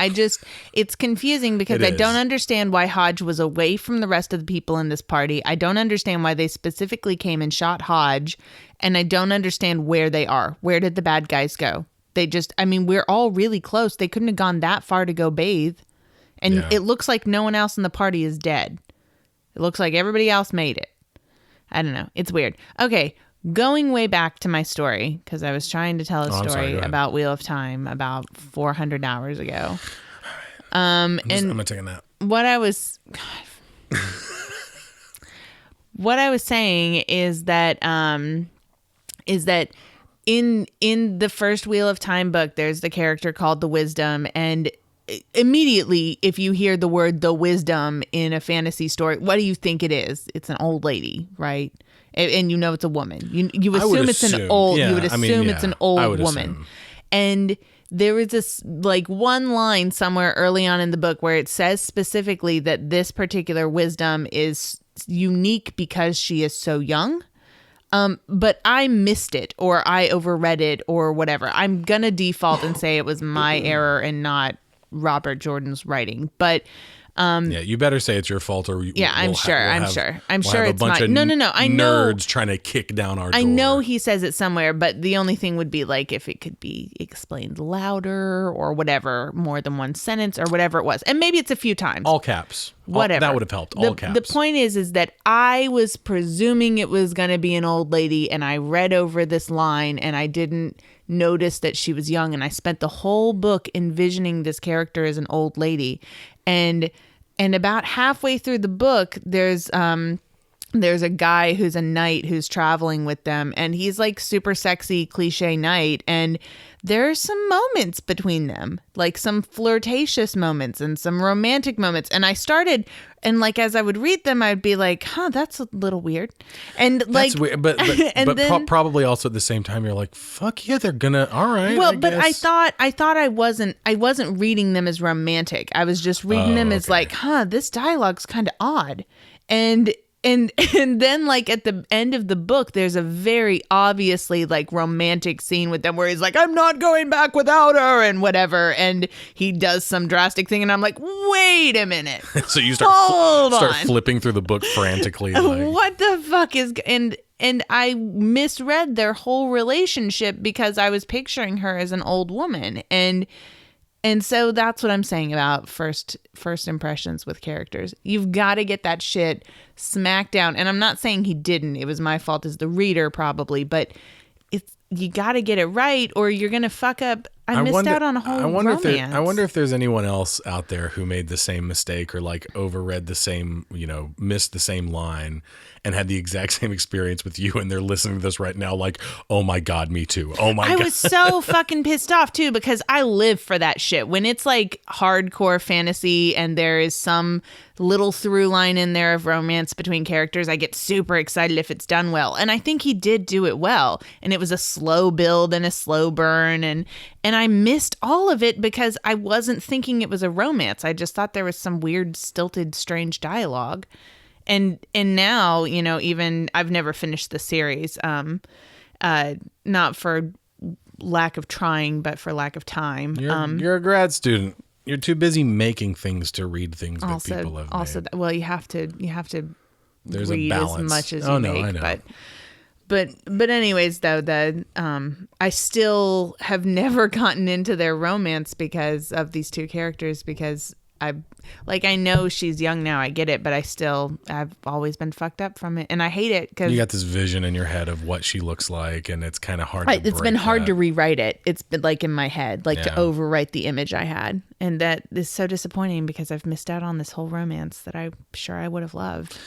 It's confusing because I don't understand why Hodge was away from the rest of the people in this party. I don't understand why they specifically came and shot Hodge. And I don't understand where they are. Where did the bad guys go? We're all really close. They couldn't have gone that far to go bathe. And it looks like no one else in the party is dead. It looks like everybody else made it. I don't know. It's weird. Okay, going way back to my story, because I was trying to tell a story about Wheel of Time about 400 hours ago. I'm gonna take a nap. What I was saying is that in the first Wheel of Time book, there's the character called the Wisdom, and immediately, if you hear the word "the Wisdom" in a fantasy story, what do you think it is? It's an old lady, right? And you know it's a woman. You assume it's an old. Yeah, you would assume it's an old woman. Assume. And there was this like one line somewhere early on in the book where it says specifically that this particular wisdom is unique because she is so young. But I missed it or I overread it or whatever. I'm going to default and say it was my error and not Robert Jordan's writing. But you better say it's your fault, or I'm sure it's my. No. I know nerds trying to kick down our door. I know he says it somewhere, but the only thing would be like if it could be explained louder or whatever, more than one sentence or whatever it was, and maybe it's a few times. All caps, whatever. That would have helped. All caps. The point is that I was presuming it was going to be an old lady, and I read over this line, and I didn't notice that she was young, and I spent the whole book envisioning this character as an old lady. And about halfway through the book, there's a guy who's a knight who's traveling with them, and he's like super sexy cliche knight, and there's some moments between them, like some flirtatious moments and some romantic moments. And I started, and like as I would read them, I'd be like, that's a little weird. And like, that's weird, but then, probably also at the same time, you're like, fuck yeah, they're gonna, all right. Well, but I thought I wasn't reading them as romantic. I was just reading them as like, this dialogue's kind of odd. And then like at the end of the book, there's a very obviously like romantic scene with them where he's like, I'm not going back without her and whatever. And he does some drastic thing. And I'm like, wait a minute. So you start flipping through the book frantically. Like, what the fuck is, and I misread their whole relationship because I was picturing her as an old woman. And so that's what I'm saying about first impressions with characters. You've got to get that shit smacked down. And I'm not saying he didn't. It was my fault as the reader probably, but you got to get it right or you're going to fuck up. I missed out on a whole romance. I wonder if there's anyone else out there who made the same mistake or like overread the same, missed the same line and had the exact same experience with you, and they're listening to this right now like, oh my God, me too. Oh my God. I was so fucking pissed off too because I live for that shit. When it's like hardcore fantasy and there is some little through line in there of romance between characters, I get super excited if it's done well. And I think he did do it well. And it was a slow build and a slow burn, and I missed all of it because I wasn't thinking it was a romance. I just thought there was some weird, stilted, strange dialogue. And now, even I've never finished the series, not for lack of trying, but for lack of time. You're a grad student. You're too busy making things to read things that people have made. Well, you have to There's read a balance. as much as you make. I know. But anyways, though, I still have never gotten into their romance because of these two characters, because I know she's young now, I get it, but I've always been fucked up from it, and I hate it because you got this vision in your head of what she looks like, and it's kind of hard. It's been hard to rewrite it. It's been like in my head, to overwrite the image I had, and that is so disappointing because I've missed out on this whole romance that I'm sure I would have loved.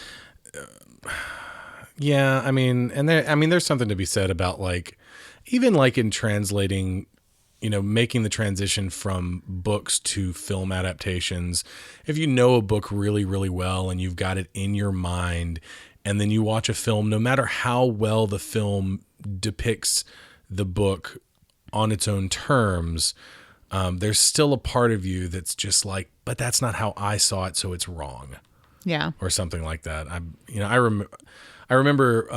Yeah, I mean, there's something to be said about like, even like in translating, making the transition from books to film adaptations. If you know a book really, really well and you've got it in your mind, and then you watch a film, no matter how well the film depicts the book on its own terms, there's still a part of you that's just like, but that's not how I saw it, so it's wrong. Yeah. Or something like that. I remember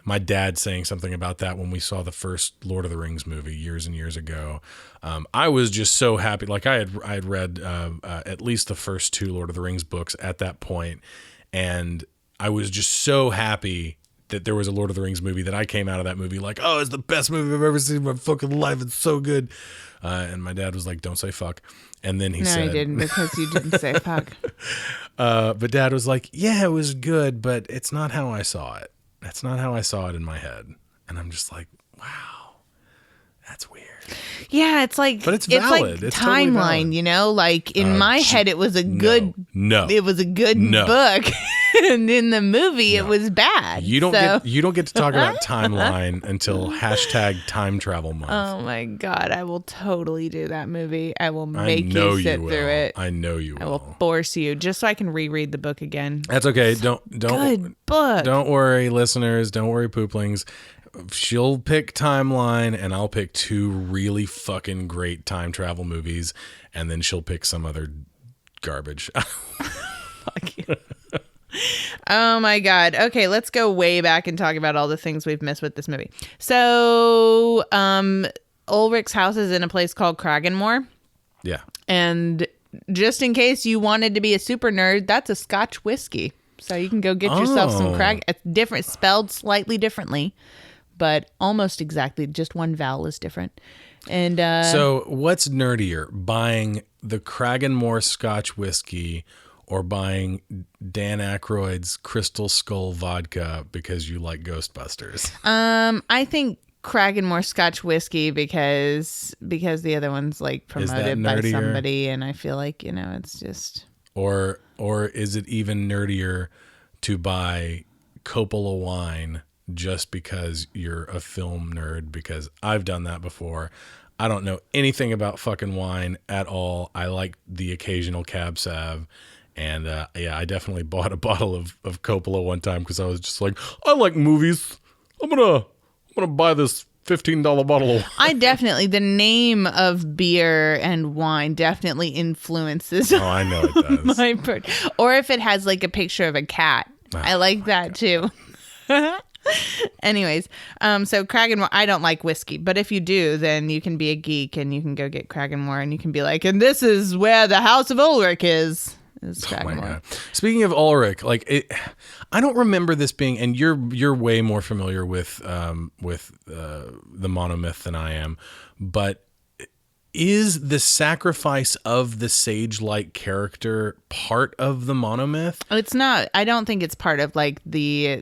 my dad saying something about that when we saw the first Lord of the Rings movie years and years ago. I was just so happy. Like I had read at least the first two Lord of the Rings books at that point, and I was just so happy that there was a Lord of the Rings movie that I came out of that movie like, oh, it's the best movie I've ever seen in my fucking life. It's so good. And my dad was like, don't say fuck. And then he said... No, he didn't, because you didn't say fuck. But Dad was like, yeah, it was good, but it's not how I saw it. That's not how I saw it in my head. And I'm just like, wow, that's weird. Yeah, it's like, but it's valid. It's like timeline, totally like in my head, it was a good, it was a good book. And in the movie, it was bad. You don't get to talk about timeline until #time travel month. Oh my God, I will totally do that movie. I will make you sit through it. I know you will. I will force you just so I can reread the book again. That's okay. Don't good book. Don't worry, listeners. Don't worry, pooplings. She'll pick timeline, and I'll pick two really fucking great time travel movies, and then she'll pick some other garbage. Fuck you. Oh my God. Okay, let's go way back and talk about all the things we've missed with this movie. So, Ulrich's house is in a place called Kraganmore. Yeah. And just in case you wanted to be a super nerd, that's a Scotch whiskey. So you can go get yourself some It's different, spelled slightly differently, but almost exactly. Just one vowel is different. And so what's nerdier, buying the Kraganmore Scotch whiskey or buying Dan Aykroyd's Crystal Skull vodka because you like Ghostbusters? I think Kraganmore Scotch whiskey because the other one's like promoted by somebody, and I feel like, you know, it's just. Or is it even nerdier to buy Coppola wine just because you're a film nerd? Because I've done that before. I don't know anything about fucking wine at all. I like the occasional Cab Sav. And yeah, I definitely bought a bottle of Coppola one time because I was just like, I like movies. I'm gonna buy this $15 bottle of wine. The name of beer and wine definitely influences. Oh, I know it does. Or if it has like a picture of a cat. I like that too. Anyways, so Kraganmore, I don't like whiskey, but if you do, then you can be a geek and you can go get Kraganmore and you can be like, and this is where the House of Ulrich is. Oh my God. Speaking of Ulrich, I don't remember this being, and you're way more familiar with the monomyth than I am, but is the sacrifice of the sage-like character part of the monomyth? It's not. I don't think it's part of like the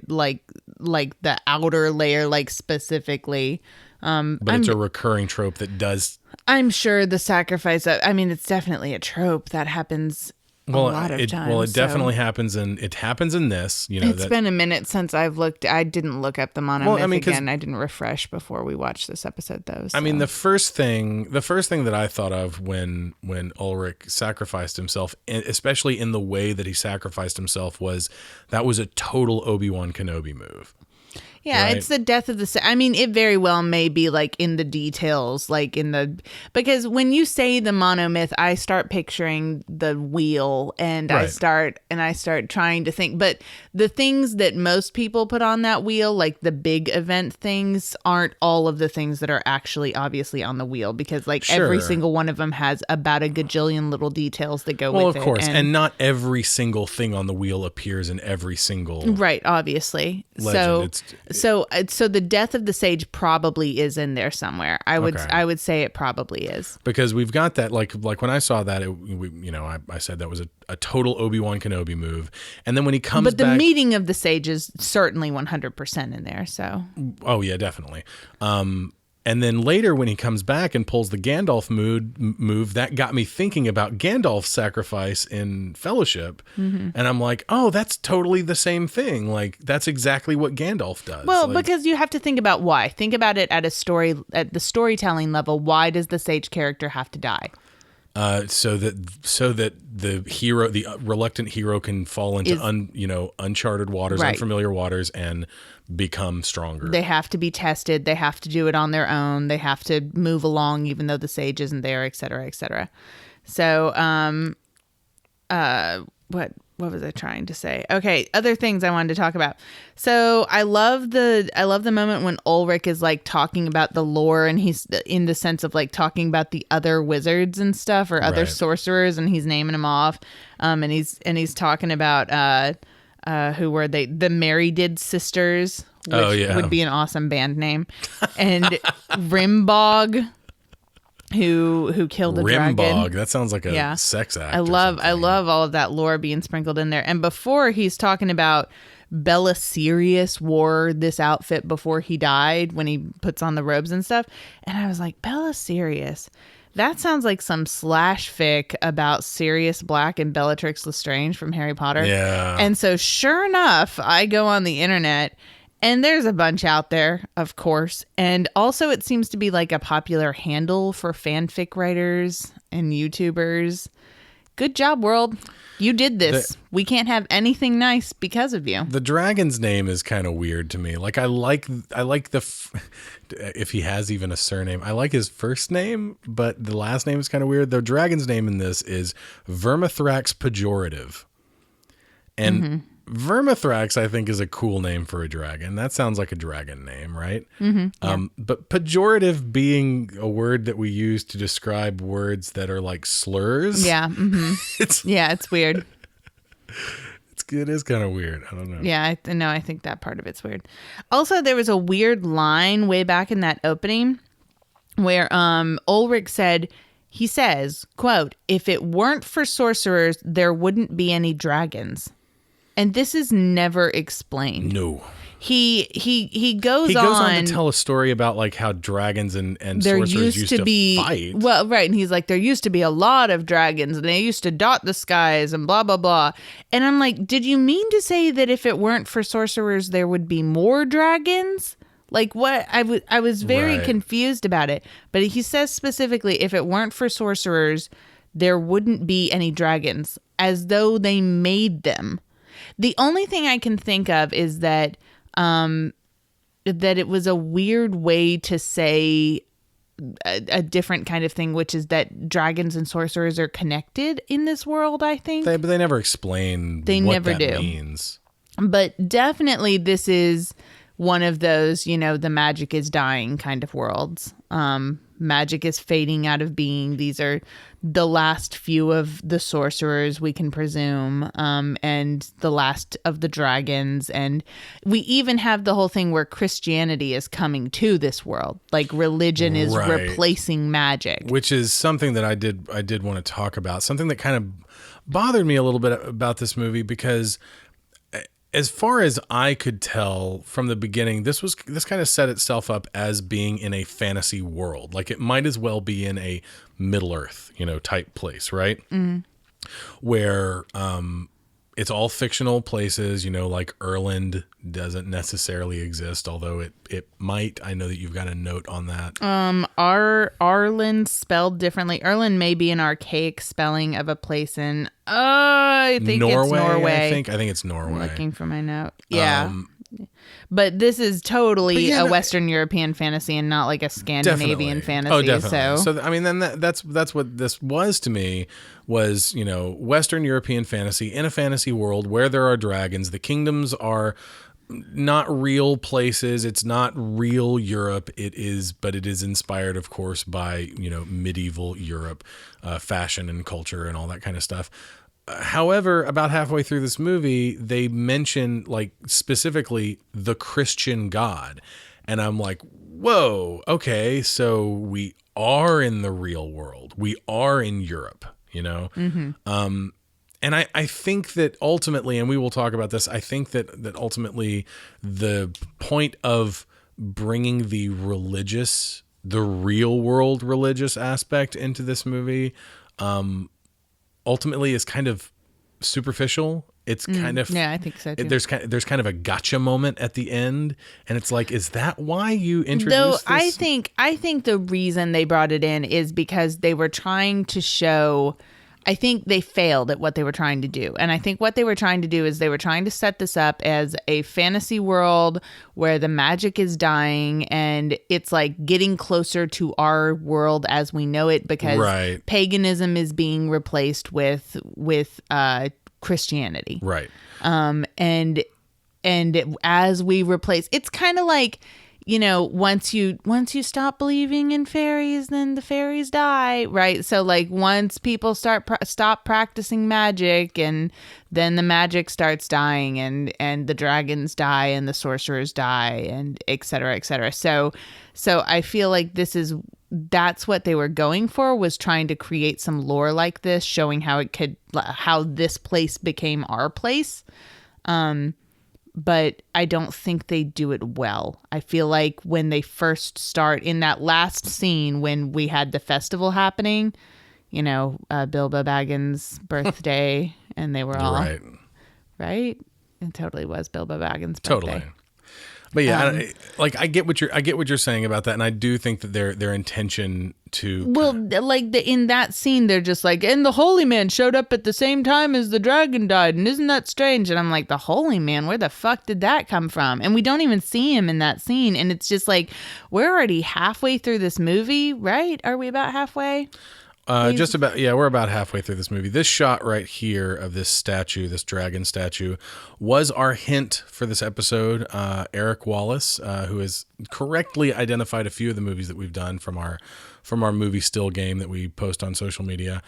outer layer, like specifically. But it's a recurring trope that does. I'm sure the sacrifice. It's definitely a trope that happens. A lot of times. Well, it definitely happens, and it happens in this. You know, it's been a minute since I've looked. I didn't look up the monomyth again. I didn't refresh before we watched this episode, though. So. I mean, the first thing that I thought of when Ulrich sacrificed himself, especially in the way that he sacrificed himself, was a total Obi-Wan Kenobi move. Yeah, right? It's the death of the. It very well may be like in the details, because when you say the monomyth, I start picturing the wheel, and right. I start trying to think. But the things that most people put on that wheel, like the big event things, aren't all of the things that are actually obviously on the wheel, because every single one of them has about a gajillion little details that go with it. Well, of course, and not every single thing on the wheel appears in every single right. Obviously, legend. So the death of the sage probably is in there somewhere. I would say it probably is, because we've got that like when I saw that I said that was a total Obi-Wan Kenobi move, and then when he comes but the back, meeting of the sage is certainly 100% in there. So yeah, definitely. And then later when he comes back and pulls the Gandalf move, that got me thinking about Gandalf's sacrifice in Fellowship. Mm-hmm. And I'm like, oh, that's totally the same thing. Like, that's exactly what Gandalf does. Well, because you have to think about why. Think about it at the storytelling level. Why does the sage character have to die? So that the hero, the reluctant hero, can fall into uncharted waters, right. Unfamiliar waters, and become stronger. They have to be tested. They have to do it on their own. They have to move along, even though the sage isn't there, et cetera, et cetera. So, what was I trying to say? Okay, other things I wanted to talk about. So I love the moment when Ulrich is like talking about the lore, and he's in the sense of like talking about the other wizards and stuff, or other sorcerers, and he's naming them off. And he's talking about who were they? The Merrydid sisters, which would be an awesome band name, and Rimbog. Who killed the dragon. Rimbog. That sounds like a sex act. I love all of that lore being sprinkled in there. And before, he's talking about Bella Sirius wore this outfit before he died, when he puts on the robes and stuff. And I was like, Bella Sirius? That sounds like some slash fic about Sirius Black and Bellatrix Lestrange from Harry Potter. Yeah. And so sure enough, I go on the internet, and there's a bunch out there, of course. And also it seems to be like a popular handle for fanfic writers and YouTubers. Good job, world. You did this. We can't have anything nice because of you. The dragon's name is kind of weird to me. Like I like if he has even a surname. I like his first name, but the last name is kind of weird. The dragon's name in this is Vermithrax Pejorative. And Vermithrax, I think, is a cool name for a dragon. That sounds like a dragon name, right? Mm-hmm, but pejorative being a word that we use to describe words that are like slurs. Yeah. Mm-hmm. It's weird. It is kind of weird. I don't know. Yeah, I think that part of it's weird. Also, there was a weird line way back in that opening where Ulrich says, quote, "If it weren't for sorcerers, there wouldn't be any dragons." And this is never explained. No. He goes on to tell a story about like how dragons and sorcerers used to fight. Well, right. And he's like, there used to be a lot of dragons and they used to dot the skies and blah, blah, blah. And I'm like, did you mean to say that if it weren't for sorcerers, there would be more dragons? Like what? I was very confused about it. But he says specifically, if it weren't for sorcerers, there wouldn't be any dragons, as though they made them. The only thing I can think of is that it was a weird way to say a different kind of thing, which is that dragons and sorcerers are connected in this world, I think. But they never explain what that means. But definitely this is one of those, the magic is dying kind of worlds. Magic is fading out of being. These are the last few of the sorcerers, we can presume, and the last of the dragons. And we even have the whole thing where Christianity is coming to this world. Like religion is replacing magic. Which is something that I did want to talk about. Something that kind of bothered me a little bit about this movie, because as far as I could tell from the beginning, this kind of set itself up as being in a fantasy world. Like it might as well be in a Middle Earth, type place, right? Mm-hmm. Where it's all fictional places, like Erland doesn't necessarily exist, although it might. I know that you've got a note on that. Arlen spelled differently. Erland may be an archaic spelling of a place in I think Norway, it's Norway. I think it's Norway. I'm looking for my note. Yeah. But this is totally a Western European fantasy and not like a Scandinavian fantasy. Oh, definitely. So I mean, then that's what this was to me, was, Western European fantasy in a fantasy world where there are dragons. The kingdoms are not real places. It's not real Europe. But it is inspired, of course, by, medieval Europe, fashion and culture and all that kind of stuff. However, about halfway through this movie, they mention like specifically the Christian God. And I'm like, whoa, okay, so we are in the real world. We are in Europe, Mm-hmm. And I think that ultimately, and we will talk about this, I think that ultimately the point of bringing the real world religious aspect into this movie, ultimately is kind of superficial. It's kind of, I think so too. There's kind of a gotcha moment at the end, and it's like, is that why you introduced this? I think the reason they brought it in is because they were trying to show. I think they failed at what they were trying to do. And I think what they were trying to do is they were trying to set this up as a fantasy world where the magic is dying and it's like getting closer to our world as we know it, because paganism is being replaced with Christianity. Right. And as we replace, it's kind of like, once you stop believing in fairies, then the fairies die, right? So like once people stop practicing magic, and then the magic starts dying, and the dragons die and the sorcerers die, and et cetera, et cetera. So I feel like that's what they were going for, was trying to create some lore like this, showing how this place became our place. But I don't think they do it well. I feel like when they first start in that last scene, when we had the festival happening, Bilbo Baggins' birthday, and they were all right. It totally was Bilbo Baggins' birthday. Totally. But yeah, I get what you're saying about that, and I do think that their intention to in that scene, they're just like, and the holy man showed up at the same time as the dragon died, and isn't that strange? And I'm like, the holy man, where the fuck did that come from? And we don't even see him in that scene, and it's just like, we're already halfway through this movie, right? Are we about halfway? Just about, yeah, we're about halfway through this movie. This shot right here of this statue, this dragon statue, was our hint for this episode. Eric Wallace, who has correctly identified a few of the movies that we've done from our movie still game that we post on social media.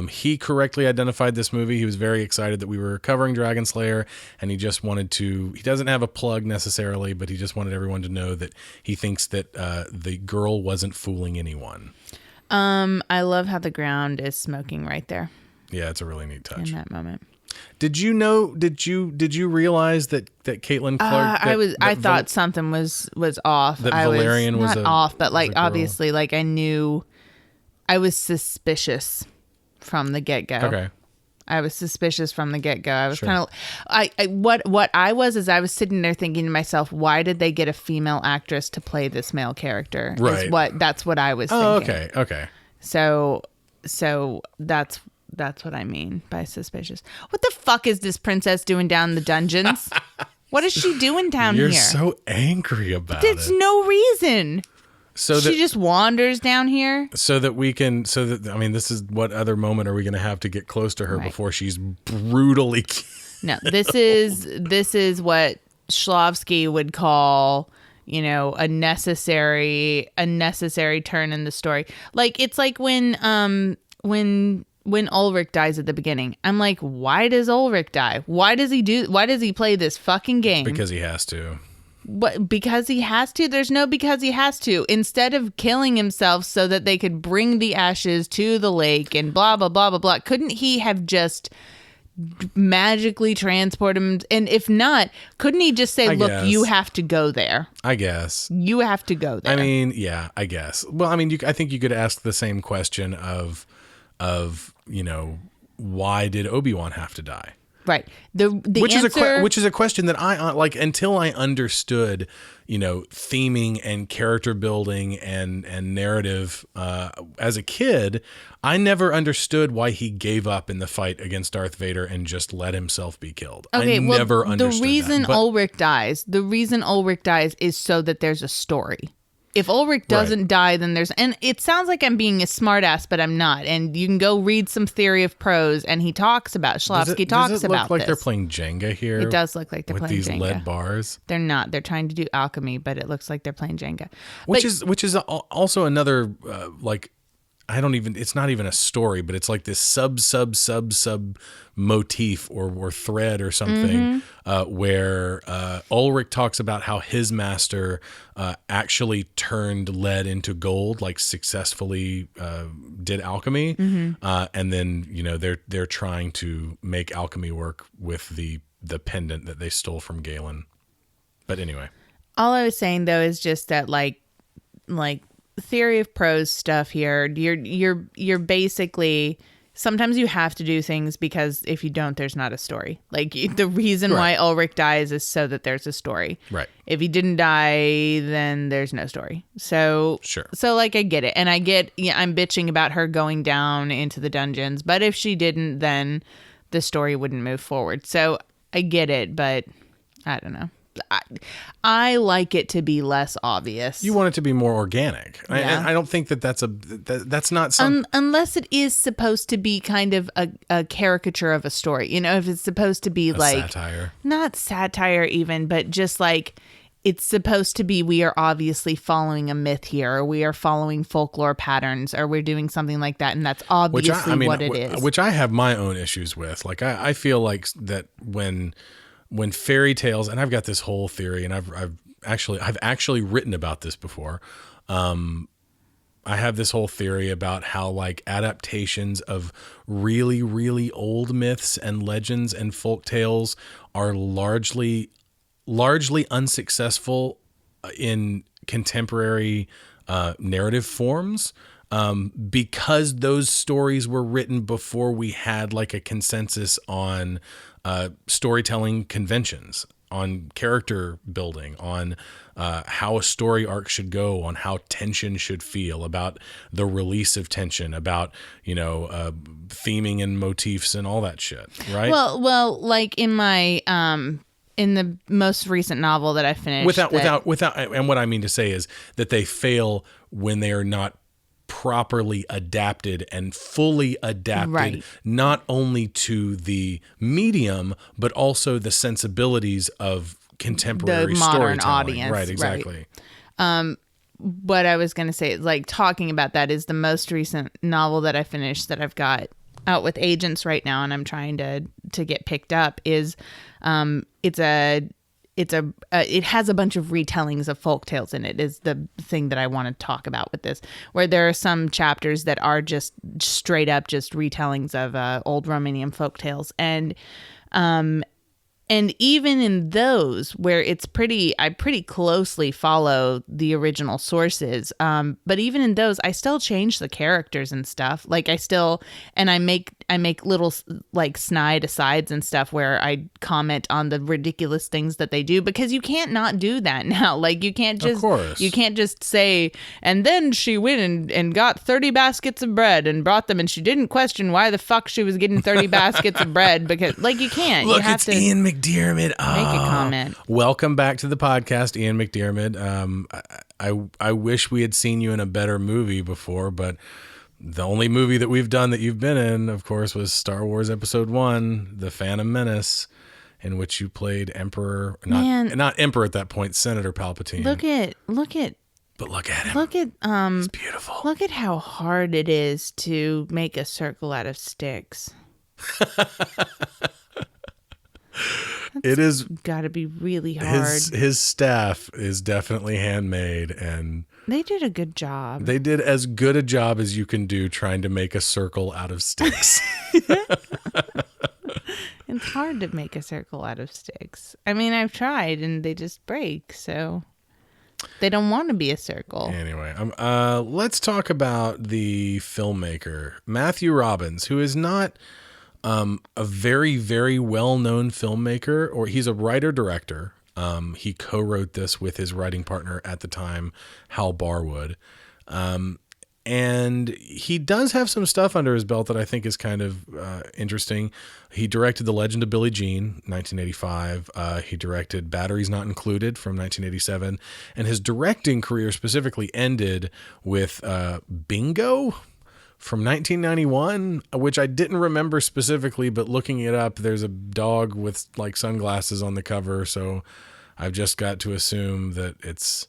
He correctly identified this movie. He was very excited that we were covering Dragonslayer, and he just wanted to, he doesn't have a plug necessarily, but he just wanted everyone to know that he thinks that the girl wasn't fooling anyone. I love how the ground is smoking right there. Yeah, it's a really neat touch. In that moment. Did you know? Did you realize that Caitlin Clark? I thought something was off. That Valerian was not off, but like obviously, like I knew, I was suspicious from the get go. Okay. I was suspicious from the get go. I was kind of, what I was sitting there thinking to myself, why did they get a female actress to play this male character? Right. That's what I was thinking. Oh, okay. So that's what I mean by suspicious. What the fuck is this princess doing down in the dungeons? What is she doing down here? You're so angry about There's it. no reason. So she just wanders down here. I mean, this is what other moment are we going to have to get close to her before she's brutally killed? No, this is what Shklovsky would call, you know, a necessary turn in the story. Like it's like when Ulrich dies at the beginning. I'm like, why does Ulrich die? Why does he play this fucking game? Because he has to. But because he has to? There's no because he has to. Instead of killing himself so that they could bring the ashes to the lake and blah, blah, blah, blah, blah. Couldn't he have just magically transported him? And if not, couldn't he just say, look, you have to go there? I guess. You have to go there. I mean, yeah, I guess. Well, I mean, I think you could ask the same question of, you know, why did Obi-Wan have to die? Right. Which is a question that I like until I understood, you know, theming and character building and narrative as a kid. I never understood why he gave up in the fight against Darth Vader and just let himself be killed. Okay, I never understood the reason that. Ulrich dies is so that there's a story. If Ulrich doesn't die, then and it sounds like I'm being a smartass, but I'm not. And you can go read some theory of prose, and he talks about, Shklovsky talks about this. Does it look like they're playing Jenga here? It does look like they're playing Jenga. With these lead bars? They're not. They're trying to do alchemy, but it looks like they're playing Jenga. Which is also another, like, it's not even a story, but it's like this sub motif or thread or something, where Ulrich talks about how his master actually turned lead into gold, like successfully did alchemy, and then, you know, they're trying to make alchemy work with the pendant that they stole from Galen. But anyway, all I was saying though is just that like theory of prose stuff here, you're basically, sometimes you have to do things because if you don't, there's not a story. Like the reason why Ulrich dies is so that there's a story. Right. If he didn't die, then there's no story. So sure. So like I get it, and I get, I'm bitching about her going down into the dungeons, but if she didn't, then the story wouldn't move forward. So I get it, but I don't know. I like it to be less obvious. You want it to be more organic. Yeah. I don't think that's not some... unless it is supposed to be kind of a caricature of a story. You know, if it's supposed to be like satire. Not satire even, but just like it's supposed to be, we are obviously following a myth here, or we are following folklore patterns, or we're doing something like that, and that's obviously what it is. Which I have my own issues with. Like I feel like that when fairy tales, and I've got this whole theory, and I've actually written about this before. I have this whole theory about how like adaptations of really, really old myths and legends and folk tales are largely unsuccessful in contemporary narrative forms. Because those stories were written before we had like a consensus on storytelling conventions, on character building, on how a story arc should go, on how tension should feel, about the release of tension, about, you know, theming and motifs and all that shit, right? Well, like in my in the most recent novel that I finished, without, and what I mean to say is that they fail when they are not properly adapted and fully adapted, Right. not only to the medium, but also the sensibilities of contemporary The modern storytelling. audience, Right, right. exactly. What I was going to say, like talking about that, is the most recent novel that I finished that I've got out with agents right now, and I'm trying to get picked up. Is it has a bunch of retellings of folktales in it. Is the thing that I want to talk about with this, where there are some chapters that are just straight up just retellings of old Romanian folktales, and even in those where I pretty closely follow the original sources. But even in those, I still change the characters and stuff. Like I make little like snide asides and stuff where I comment on the ridiculous things that they do, because you can't not do that now. Like you can't just say, and then she went and got 30 baskets of bread and brought them, and she didn't question why the fuck she was getting 30 baskets of bread, because like you can't. Look, you have it's to Ian McDiarmid. make a comment. Welcome back to the podcast, Ian McDiarmid. I wish we had seen you in a better movie before, but the only movie that we've done that you've been in, of course, was Star Wars Episode 1, The Phantom Menace, in which you played Emperor, not Emperor at that point, Senator Palpatine. Look at But look at him. it's beautiful. Look at how hard it is to make a circle out of sticks. It is Got to be really hard. his staff is definitely handmade, and They did a good job. they did as good a job as you can do trying to make a circle out of sticks. It's hard to make a circle out of sticks. I mean, I've tried and they just break, so they don't want to be a circle. Anyway, let's talk about the filmmaker, Matthew Robbins, who is not a very, very well-known filmmaker, or he's a writer-director. He co-wrote this with his writing partner at the time, Hal Barwood. And he does have some stuff under his belt that I think is kind of interesting. He directed The Legend of Billie Jean, 1985. He directed Batteries Not Included from 1987. And his directing career specifically ended with Bingo from 1991, which I didn't remember specifically, but looking it up, there's a dog with like sunglasses on the cover. So I've just got to assume that it's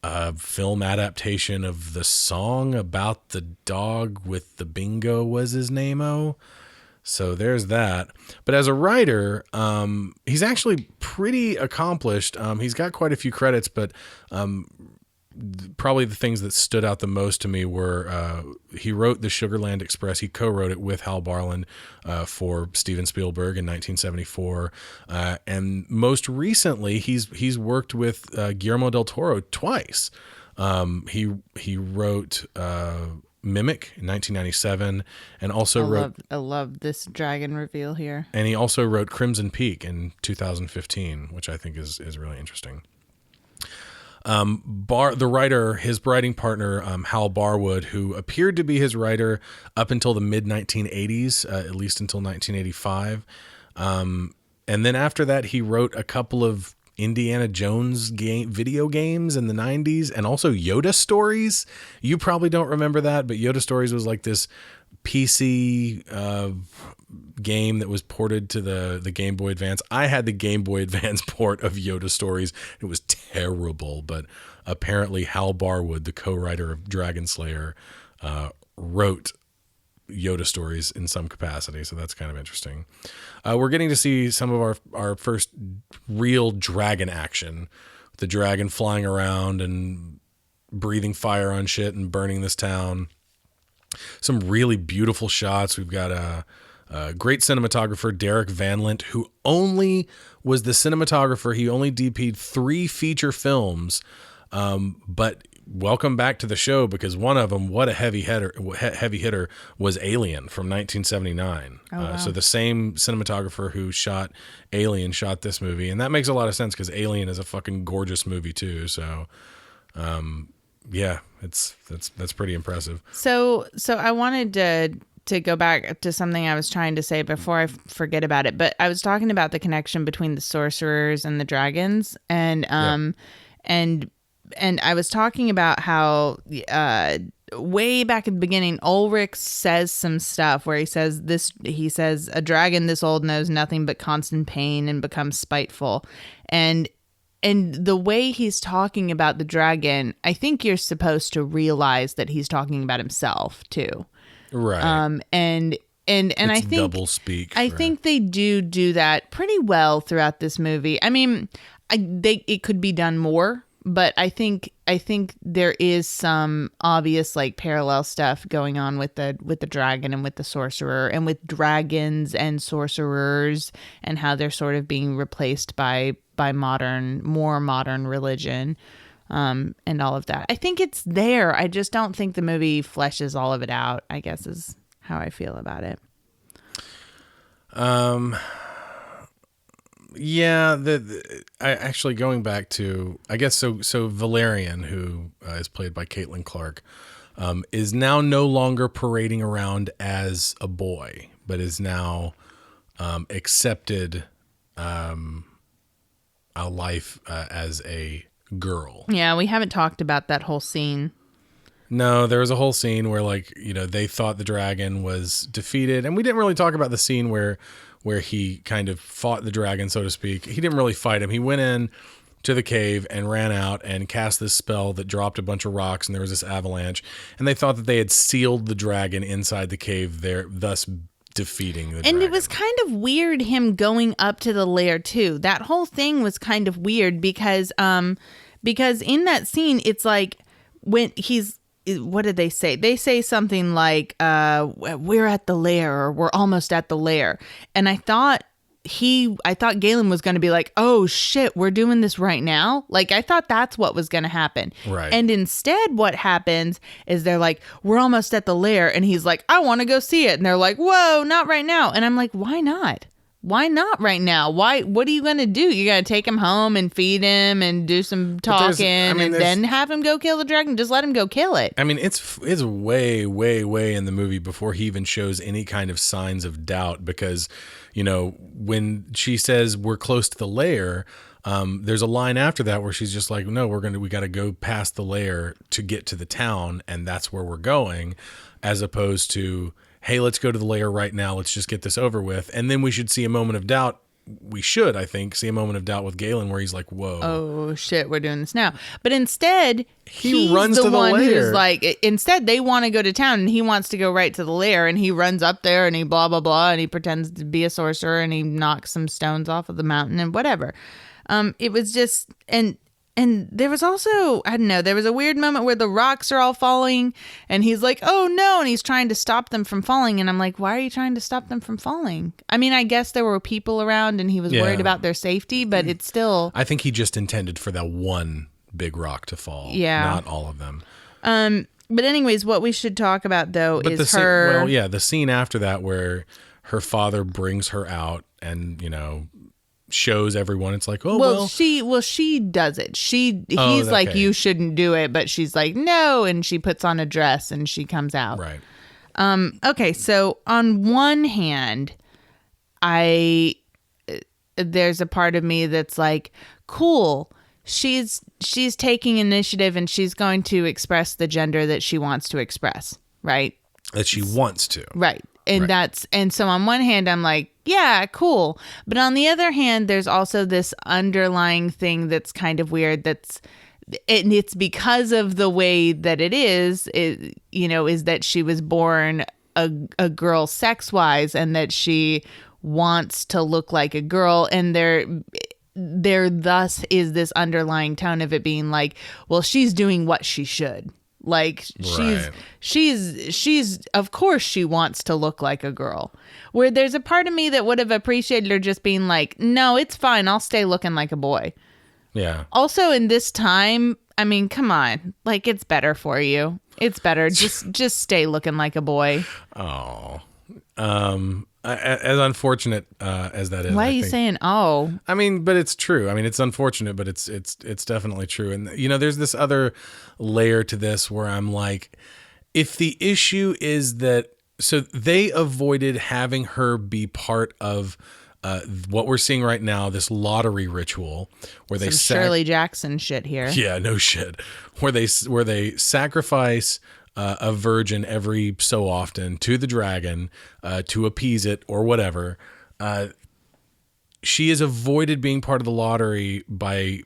a film adaptation of the song about the dog with the bingo was his name-o. So there's that. But as a writer, he's actually pretty accomplished. He's got quite a few credits, but probably the things that stood out the most to me were he wrote the Sugarland Express. He co-wrote it with Hal Barwood for Steven Spielberg in 1974, and most recently he's worked with Guillermo del Toro twice. He wrote Mimic in 1997, and also I love this dragon reveal here. And he also wrote Crimson Peak in 2015, which I think is really interesting. The writer, his writing partner, Hal Barwood, who appeared to be his writer up until the mid 1980s, at least until 1985. And then after that, he wrote a couple of Indiana Jones video games in the 90s, and also Yoda Stories. You probably don't remember that, but Yoda Stories was like this PC game that was ported to the Game Boy Advance. I had the Game Boy Advance port of Yoda Stories. It was terrible, but apparently Hal Barwood, the co-writer of DRAGONSLAYER, wrote Yoda Stories in some capacity, so that's kind of interesting. We're getting to see some of our first real dragon action. The dragon flying around and breathing fire on shit and burning this town. Some really beautiful shots. We've got a great cinematographer, Derek Van Lint, who only was the cinematographer. He only DP'd 3 feature films, but welcome back to the show, because one of them, what a heavy hitter, was Alien from 1979. Oh, wow. So the same cinematographer who shot Alien shot this movie, and that makes a lot of sense because Alien is a fucking gorgeous movie too. So, yeah, that's pretty impressive. So I wanted to go back to something I was trying to say before I forget about it, but I was talking about the connection between the sorcerers and the dragons, and and I was talking about how way back at the beginning, Ulrich says some stuff where he says, a dragon this old knows nothing but constant pain and becomes spiteful. And the way he's talking about the dragon, I think you're supposed to realize that he's talking about himself too. Right. And I think double speak. I think they do that pretty well throughout this movie. I mean, it could be done more, but I think there is some obvious like parallel stuff going on with the dragon and with the sorcerer and with dragons and sorcerers and how they're sort of being replaced by more modern religion, and all of that. I think it's there. I just don't think the movie fleshes all of it out, I guess is how I feel about it. Yeah, I actually going back to, I guess, so Valerian, who is played by Caitlin Clark, is now no longer parading around as a boy, but is now accepted a life as a girl. Yeah, we haven't talked about that whole scene. No, there was a whole scene where, like, you know, they thought the dragon was defeated, and we didn't really talk about the scene where he kind of fought the dragon, so to speak. He didn't really fight him. He went in to the cave and ran out and cast this spell that dropped a bunch of rocks, and there was this avalanche, and they thought that they had sealed the dragon inside the cave there, thus defeating the dragon. And it was kind of weird him going up to the lair too. That whole thing was kind of weird because in that scene, it's like when what did they say? They say something like, we're at the lair, or we're almost at the lair. And I thought Galen was going to be like, oh shit, we're doing this right now. Like, I thought that's what was going to happen. Right. And instead what happens is they're like, we're almost at the lair. And he's like, I want to go see it. And they're like, whoa, not right now. And I'm like, why not? Why not right now? What are you going to do? You got to take him home and feed him and do some talking and then have him go kill the dragon? Just let him go kill it. I mean, it's way, way, way in the movie before he even shows any kind of signs of doubt, because, you know, when she says we're close to the lair, there's a line after that where she's just like, no, we got to go past the lair to get to the town, and that's where we're going, as opposed to, hey, let's go to the lair right now. Let's just get this over with. And then we should see a moment of doubt. We should, I think, see a moment of doubt with Galen where he's like, whoa. Oh, shit, we're doing this now. But instead, he runs to the one lair. Who's like, instead, they want to go to town and he wants to go right to the lair, and he runs up there and he blah, blah, blah, and he pretends to be a sorcerer and he knocks some stones off of the mountain and whatever. It was just, and there was also, I don't know, there was a weird moment where the rocks are all falling and he's like, oh no, and he's trying to stop them from falling. And I'm like, why are you trying to stop them from falling? I mean, I guess there were people around and he was worried about their safety, but it's still... I think he just intended for that one big rock to fall. Yeah. Not all of them. But anyways, what we should talk about though is the scene after that where her father brings her out and, you know, shows everyone. It's like, she does it. He's like, you shouldn't do it, but she's like, no, and she puts on a dress and she comes out. Right. Okay, so on one hand, there's a part of me that's like, cool. She's taking initiative and she's going to express the gender that she wants to express, right? That she wants to. Right. And so on one hand, I'm like, yeah, cool. But on the other hand, there's also this underlying thing that's kind of weird. And it's because of the way that it is, is that she was born a girl sex-wise and that she wants to look like a girl. And there thus is this underlying tone of it being like, well, she's doing what she should. Like she's of course she wants to look like a girl, where there's a part of me that would have appreciated her just being like, no, it's fine. I'll stay looking like a boy. Yeah. Also, in this time, I mean, come on, like, it's better for you. It's better. Just stay looking like a boy. Oh, as unfortunate as that is. Why are you saying, oh? I mean, but it's true. I mean, it's unfortunate, but it's definitely true. And, you know, there's this other layer to this where I'm like, if the issue is that, so they avoided having her be part of what we're seeing right now, this lottery ritual where they Shirley Jackson shit here. Yeah, no shit. Where they sacrifice a virgin every so often to the dragon to appease it or whatever. She has avoided being part of the lottery by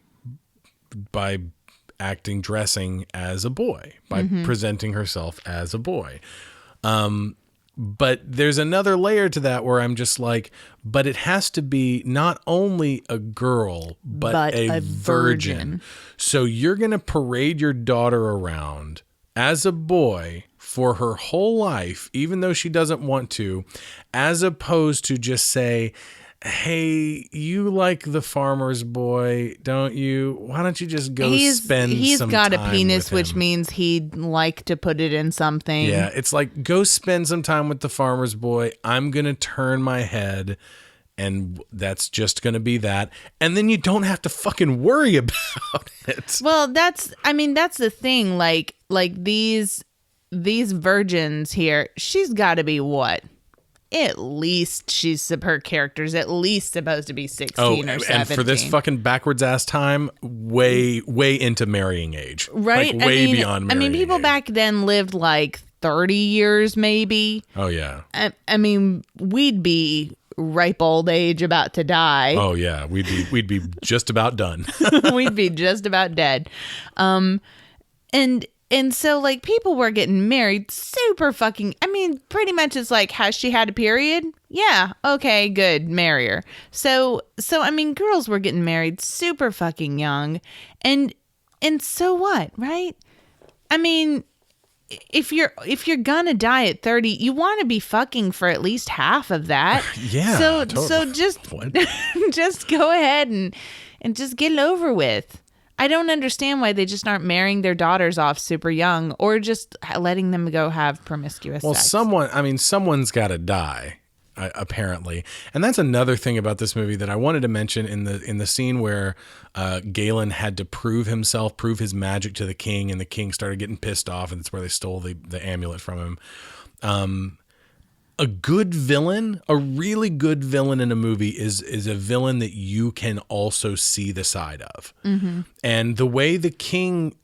dressing as a boy, by presenting herself as a boy. But there's another layer to that where I'm just like, but it has to be not only a girl, but a virgin. So you're going to parade your daughter around as a boy for her whole life, even though she doesn't want to, as opposed to just say, hey, you like the farmer's boy, don't you? Why don't you just go spend some time with him? He's got a penis, which means he'd like to put it in something. Yeah, it's like, go spend some time with the farmer's boy. I'm going to turn my head, and that's just going to be that. And then you don't have to fucking worry about it. Well, that's the thing. Like these virgins here, she's got to be what? At least her character's at least supposed to be 16 or 17. And for this fucking backwards ass time, way into marrying age. Right? Like way beyond marrying people age. back then lived like 30 years maybe. Oh, yeah. We'd be ripe old age about to die. Oh, yeah. We'd be just about done. We'd be just about dead. And so, like, people were getting married super fucking... pretty much it's like, has she had a period? Yeah. Okay, good. Marry her. So girls were getting married super fucking young. And so what, right? If you're gonna die at 30, you want to be fucking for at least half of that. Yeah, So totally. just go ahead and just get it over with. I don't understand why they just aren't marrying their daughters off super young or just letting them go have promiscuous sex. Someone's got to die, apparently. And that's another thing about this movie that I wanted to mention in the scene where Galen had to prove his magic to the king, and the king started getting pissed off, and that's where they stole the amulet from him. A good villain, a really good villain in a movie is a villain that you can also see the side of. Mm-hmm. And the way the king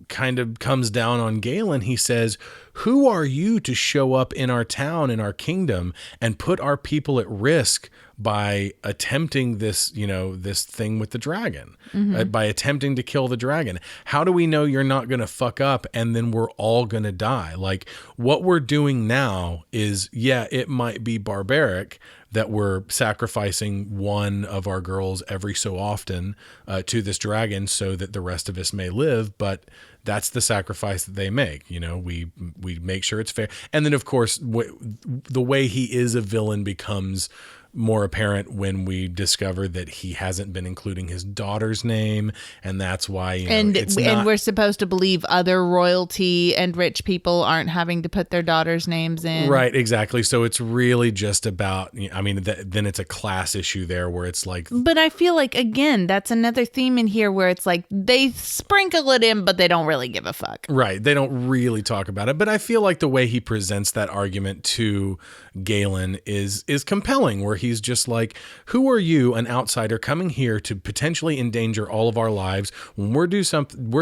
kind of comes down on Galen, he says, who are you to show up in our town, in our kingdom, and put our people at risk by attempting this thing with the dragon, by attempting to kill the dragon? How do we know you're not going to fuck up and then we're all going to die? Like, what we're doing now is, yeah, it might be barbaric that we're sacrificing one of our girls every so often to this dragon so that the rest of us may live, but that's the sacrifice that they make. We make sure it's fair. And then, of course, the way he is a villain becomes more apparent when we discover that he hasn't been including his daughter's name, and that's why and we're supposed to believe other royalty and rich people aren't having to put their daughters' names in. Right, exactly. So it's really just about, then it's a class issue there where it's like. But I feel like, again, that's another theme in here where it's like they sprinkle it in, but they don't really give a fuck. Right, they don't really talk about it. But I feel like the way he presents that argument to Galen is compelling, where he's just like, who are you, an outsider, coming here to potentially endanger all of our lives when we're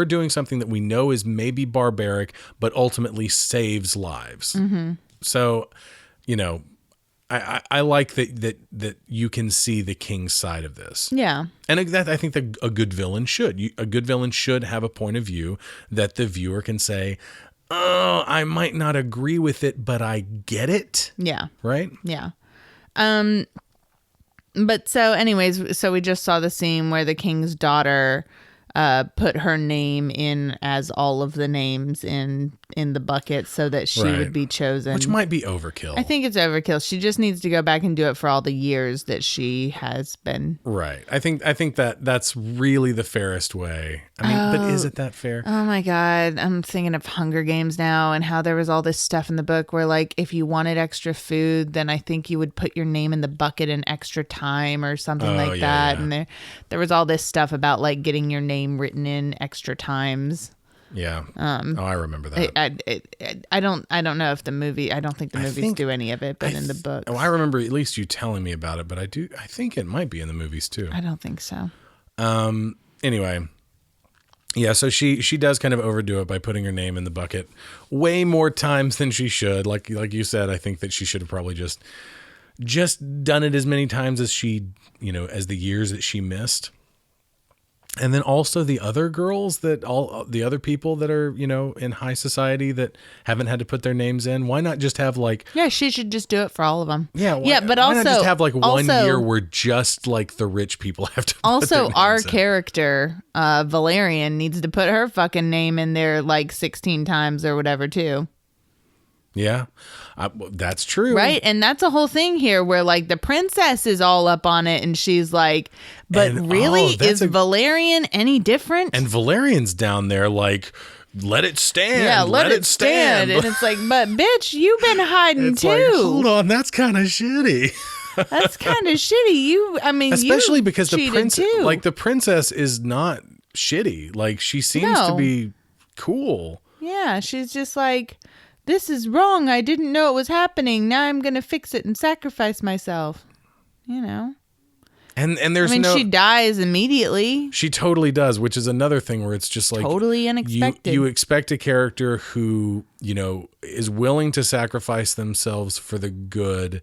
doing something that we know is maybe barbaric, but ultimately saves lives. Mm-hmm. So, I like that you can see the king's side of this. Yeah. And I think that a good villain should. A good villain should have a point of view that the viewer can say, oh, I might not agree with it, but I get it. Yeah. Right? Yeah. But so anyways, so we just saw the scene where the king's daughter put her name in as all of the names in the bucket so that she would be chosen. Which might be overkill. I think it's overkill. She just needs to go back and do it for all the years that she has been. Right. I think that's really the fairest way. But is it that fair? Oh my God. I'm thinking of Hunger Games now and how there was all this stuff in the book where, like, if you wanted extra food, then I think you would put your name in the bucket an extra time or something like that. Yeah. And there was all this stuff about, like, getting your name written in extra times. Yeah. I remember that. I don't know if the movie. I don't think the movies do any of it, but in the books. I remember at least you telling me about it, but I think it might be in the movies too. I don't think so. Anyway. Yeah, so she does kind of overdo it by putting her name in the bucket way more times than she should. Like you said, I think that she should have probably just done it as many times as as the years that she missed. And then also the other girls all the other people that are, in high society that haven't had to put their names in. Why not just have Yeah, she should just do it for all of them. Yeah. But why also not just have 1 year where just the rich people have to put their names our in? character, Valerian, needs to put her fucking name in there 16 times or whatever too. Yeah, that's true. Right. And that's a whole thing here where the princess is all up on it and she's like, but really, is Valerian any different? And Valerian's down there let it stand. Yeah, let it stand. And it's but bitch, you've been hiding too. Hold on, that's kind of shitty. That's kind of shitty. Especially because the princess, princess is not shitty. She seems to be cool. Yeah, she's just this is wrong. I didn't know it was happening. Now I'm going to fix it and sacrifice myself. And there's she dies immediately. She totally does, which is another thing where it's just totally unexpected. You expect a character who, is willing to sacrifice themselves for the good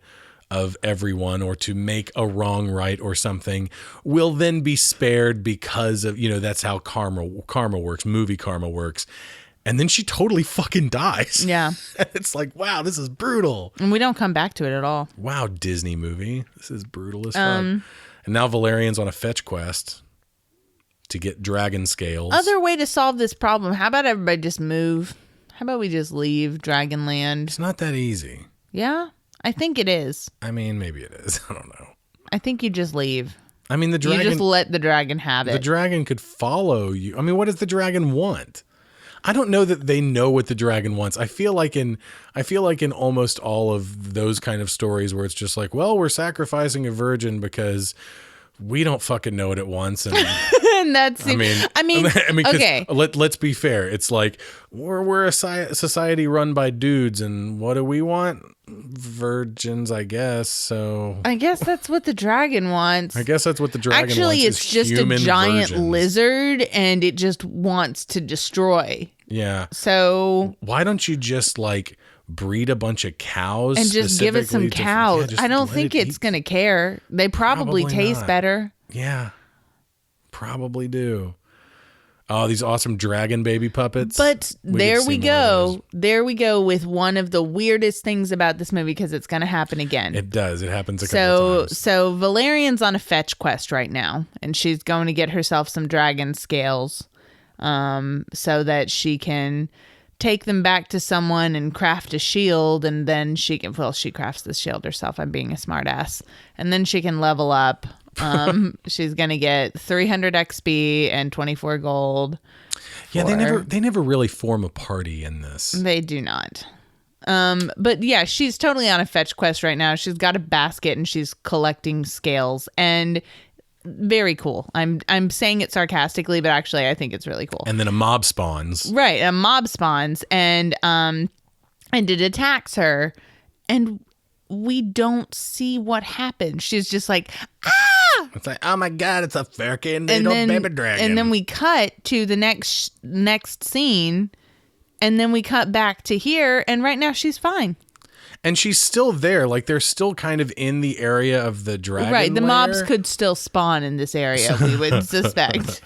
of everyone or to make a wrong right or something will then be spared because of, that's how karma works, movie karma works. And then she totally fucking dies. Yeah. It's wow, this is brutal. And we don't come back to it at all. Wow, Disney movie. This is brutal as fuck. And now Valerian's on a fetch quest to get dragon scales. Other way to solve this problem, how about everybody just move? How about we just leave Dragonland? It's not that easy. Yeah, I think it is. Maybe it is. I don't know. I think you just leave. The dragon... You just let the dragon have it. The dragon could follow you. What does the dragon want? I don't know that they know what the dragon wants. I feel like in almost all of those kind of stories where it's just we're sacrificing a virgin because we don't fucking know what it wants. And and that's okay. Let's be fair. It's we're a society run by dudes, and what do we want? Virgins, I guess. So I guess that's what the dragon wants. Actually, it's just a giant virgins. Lizard, and it just wants to destroy. Yeah. So why don't you just breed a bunch of cows and just give it some cows? I don't think it's going to care. They probably taste better. Yeah. Probably do. Oh, these awesome dragon baby puppets. But there we go. There we go with one of the weirdest things about this movie because it's going to happen again. It does. It happens a couple times. So Valerian's on a fetch quest right now, and she's going to get herself some dragon scales so that she can take them back to someone and craft a shield, and then she crafts the shield herself. I'm being a smart ass. And then she can level up. She's gonna get 300 XP and 24 gold. Yeah, they never really form a party in this. They do not. But yeah, she's totally on a fetch quest right now. She's got a basket and she's collecting scales, and very cool. I'm saying it sarcastically, but actually I think it's really cool. And then a mob spawns. Right, a mob spawns and it attacks her, and we don't see what happens. She's just ah! It's oh my god, it's a fucking little baby dragon. And then we cut to the next scene, and then we cut back to here, and right now she's fine. And she's still there. They're still kind of in the area of the dragon Right, the lair. mobs could still spawn in this area, we would suspect.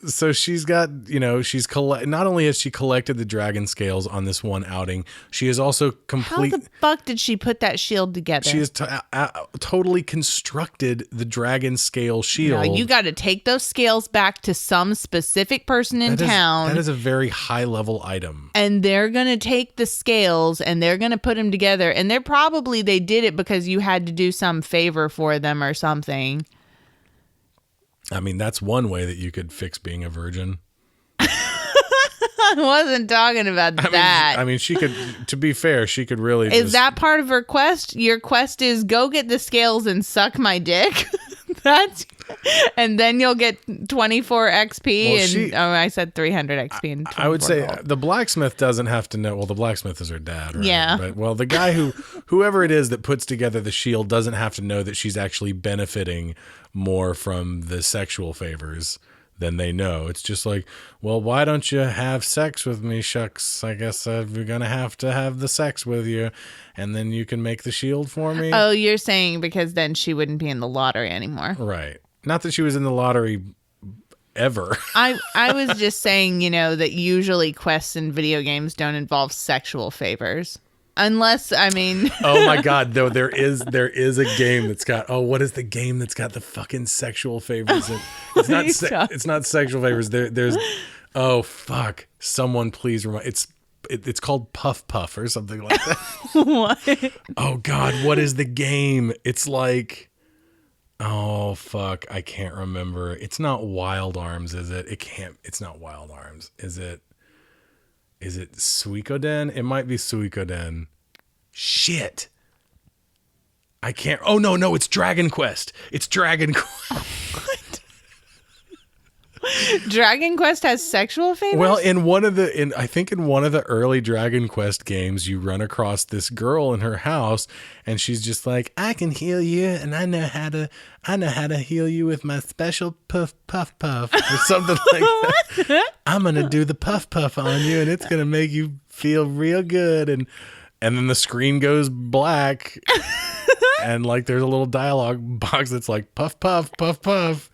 So she's got, not only has she collected the dragon scales on this one outing, she has also How the fuck did she put that shield together? She has totally constructed the dragon scale shield. No, you got to take those scales back to some specific person in town. That is a very high level item. And they're going to take the scales and they're going to put them together. And they did it because you had to do some favor for them or something. That's one way that you could fix being a virgin. I wasn't talking about that. She could, to be fair, she could really Is that part of her quest? Your quest is go get the scales and suck my dick? And then you'll get 24 XP. Well, I said 300 XP. And I would say gold. the blacksmith doesn't have to know. Well, the blacksmith is her dad, right? Yeah. But, well, the guy whoever it is that puts together the shield doesn't have to know that she's actually benefiting more from the sexual favors than they know. It's just like, well, why don't you have sex with me? Shucks, I guess we're going to have the sex with you, and then you can make the shield for me. Oh, you're saying because then she wouldn't be in the lottery anymore. Right. Not that she was in the lottery ever. I was just saying, that usually quests in video games don't involve sexual favors. Unless, Oh my God, though there is a game that's got, what is the game that's got the fucking sexual favors? It's not sexual favors. There's oh fuck. Someone please remind, it's called Puff Puff or something like that. What? Oh God, what is the game? It's like, oh fuck, I can't remember. It's not Wild Arms, is it? It's not Wild Arms. Is it Suikoden? It might be Suikoden. Shit. I can't. Oh, no, it's Dragon Quest. It's Dragon Quest. What? Dragon Quest has sexual favors? Well, I think in one of the early Dragon Quest games, you run across this girl in her house, and she's just like, I can heal you, and I know how to heal you with my special puff puff puff or something like that. I'm gonna do the puff puff on you, and it's gonna make you feel real good. And then the screen goes black, and like there's a little dialogue box that's like puff puff puff puff.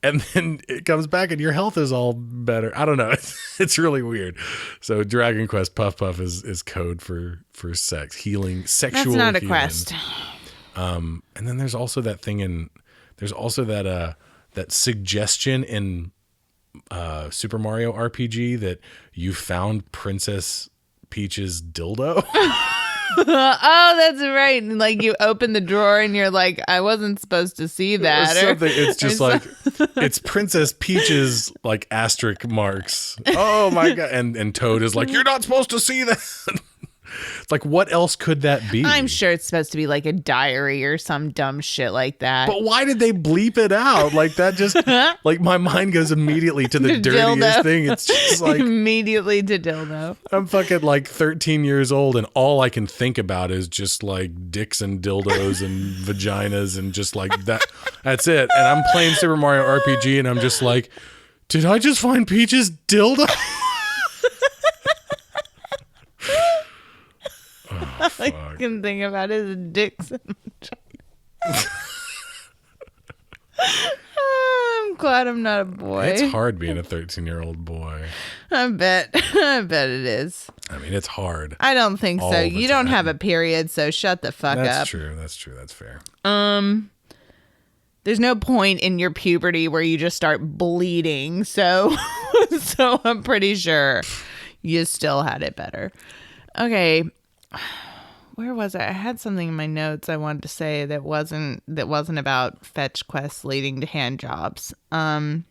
And then it comes back and your health is all better. I don't know. It's really weird. So Dragon Quest Puff Puff is code for sex, healing, sexual. That's not a healing. quest. And then there's also that thing there's also that suggestion in Super Mario RPG that you found Princess Peach's dildo. Oh, that's right. Like you open the drawer and you're like, I wasn't supposed to see that. It's just like, it's Princess Peach's like asterisk marks. Oh my God. And Toad is like, you're not supposed to see that. It's like, what else could that be? I'm sure it's supposed to be like a diary or some dumb shit like that. But why did they bleep it out? Like that just, like my mind goes immediately to the dirtiest dildo. thing. It's just like. Immediately to dildo. I'm fucking like 13 years old and all I can think about is just like dicks and dildos and vaginas and just like that. That's it. And I'm playing Super Mario RPG and I'm just like, did I just find Peach's dildo? All I can think about is dicks and vaginas. I'm glad I'm not a boy. It's hard being a 13-year-old boy. I bet it is. I mean, it's hard. I don't think so. You don't have a period, so shut the fuck up. That's true. That's fair. There's no point in your puberty where you just start bleeding. So I'm pretty sure you still had it better. Okay. Where was I? I had something in my notes I wanted to say that wasn't about fetch quests leading to hand jobs. Can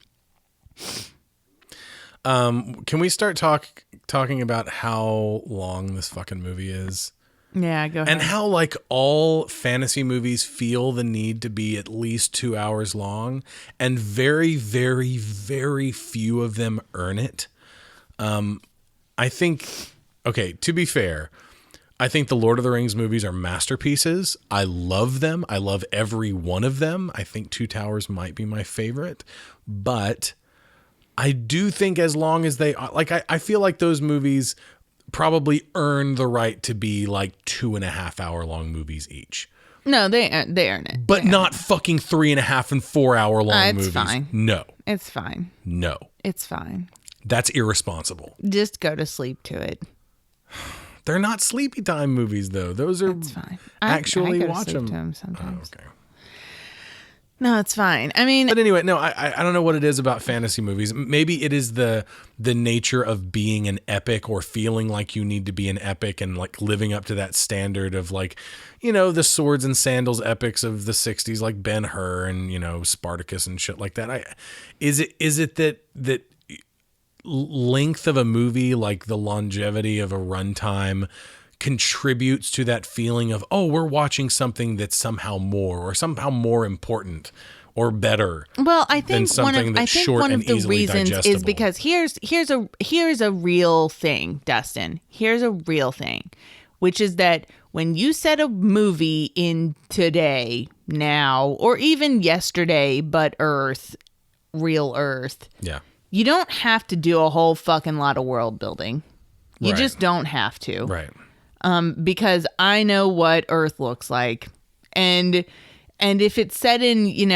we start talking about how long this fucking movie is? Yeah, go ahead. And how like all fantasy movies feel the need to be at least 2 hours long, and very, very, very few of them earn it. I think, okay, to be fair, I think the Lord of the Rings movies are masterpieces. I love them. I love every one of them. I think Two Towers might be my favorite, but I do think as long as they like, I feel like those movies probably earn the right to be like 2.5 hour long movies each. No, they earn it. But not fucking 3.5 and 4 hour long movies. It's fine. No. It's fine. No. It's fine. That's irresponsible. Just go to sleep to it. They're not sleepy time movies, though. Those are It's fine. actually I go to watch sleep them. to 'em sometimes. Oh, okay. No, it's fine. I mean, But anyway, no, I don't know what it is about fantasy movies. Maybe it is the nature of being an epic or feeling like you need to be an epic and like living up to that standard of like, you know, the swords and sandals epics of the 60s, like Ben-Hur and, you know, Spartacus and shit like that. Is it that length of a movie, like the longevity of a runtime, contributes to that feeling of, oh, we're watching something that's somehow more or somehow more important or better. Well, I think one of the reasons is because here's a real thing, Dustin. Here's a real thing, which is that when you set a movie in today, now, or even yesterday, but real Earth, yeah, you don't have to do a whole fucking lot of world building. You just don't have to, right? Because I know what Earth looks like, and if it's set in,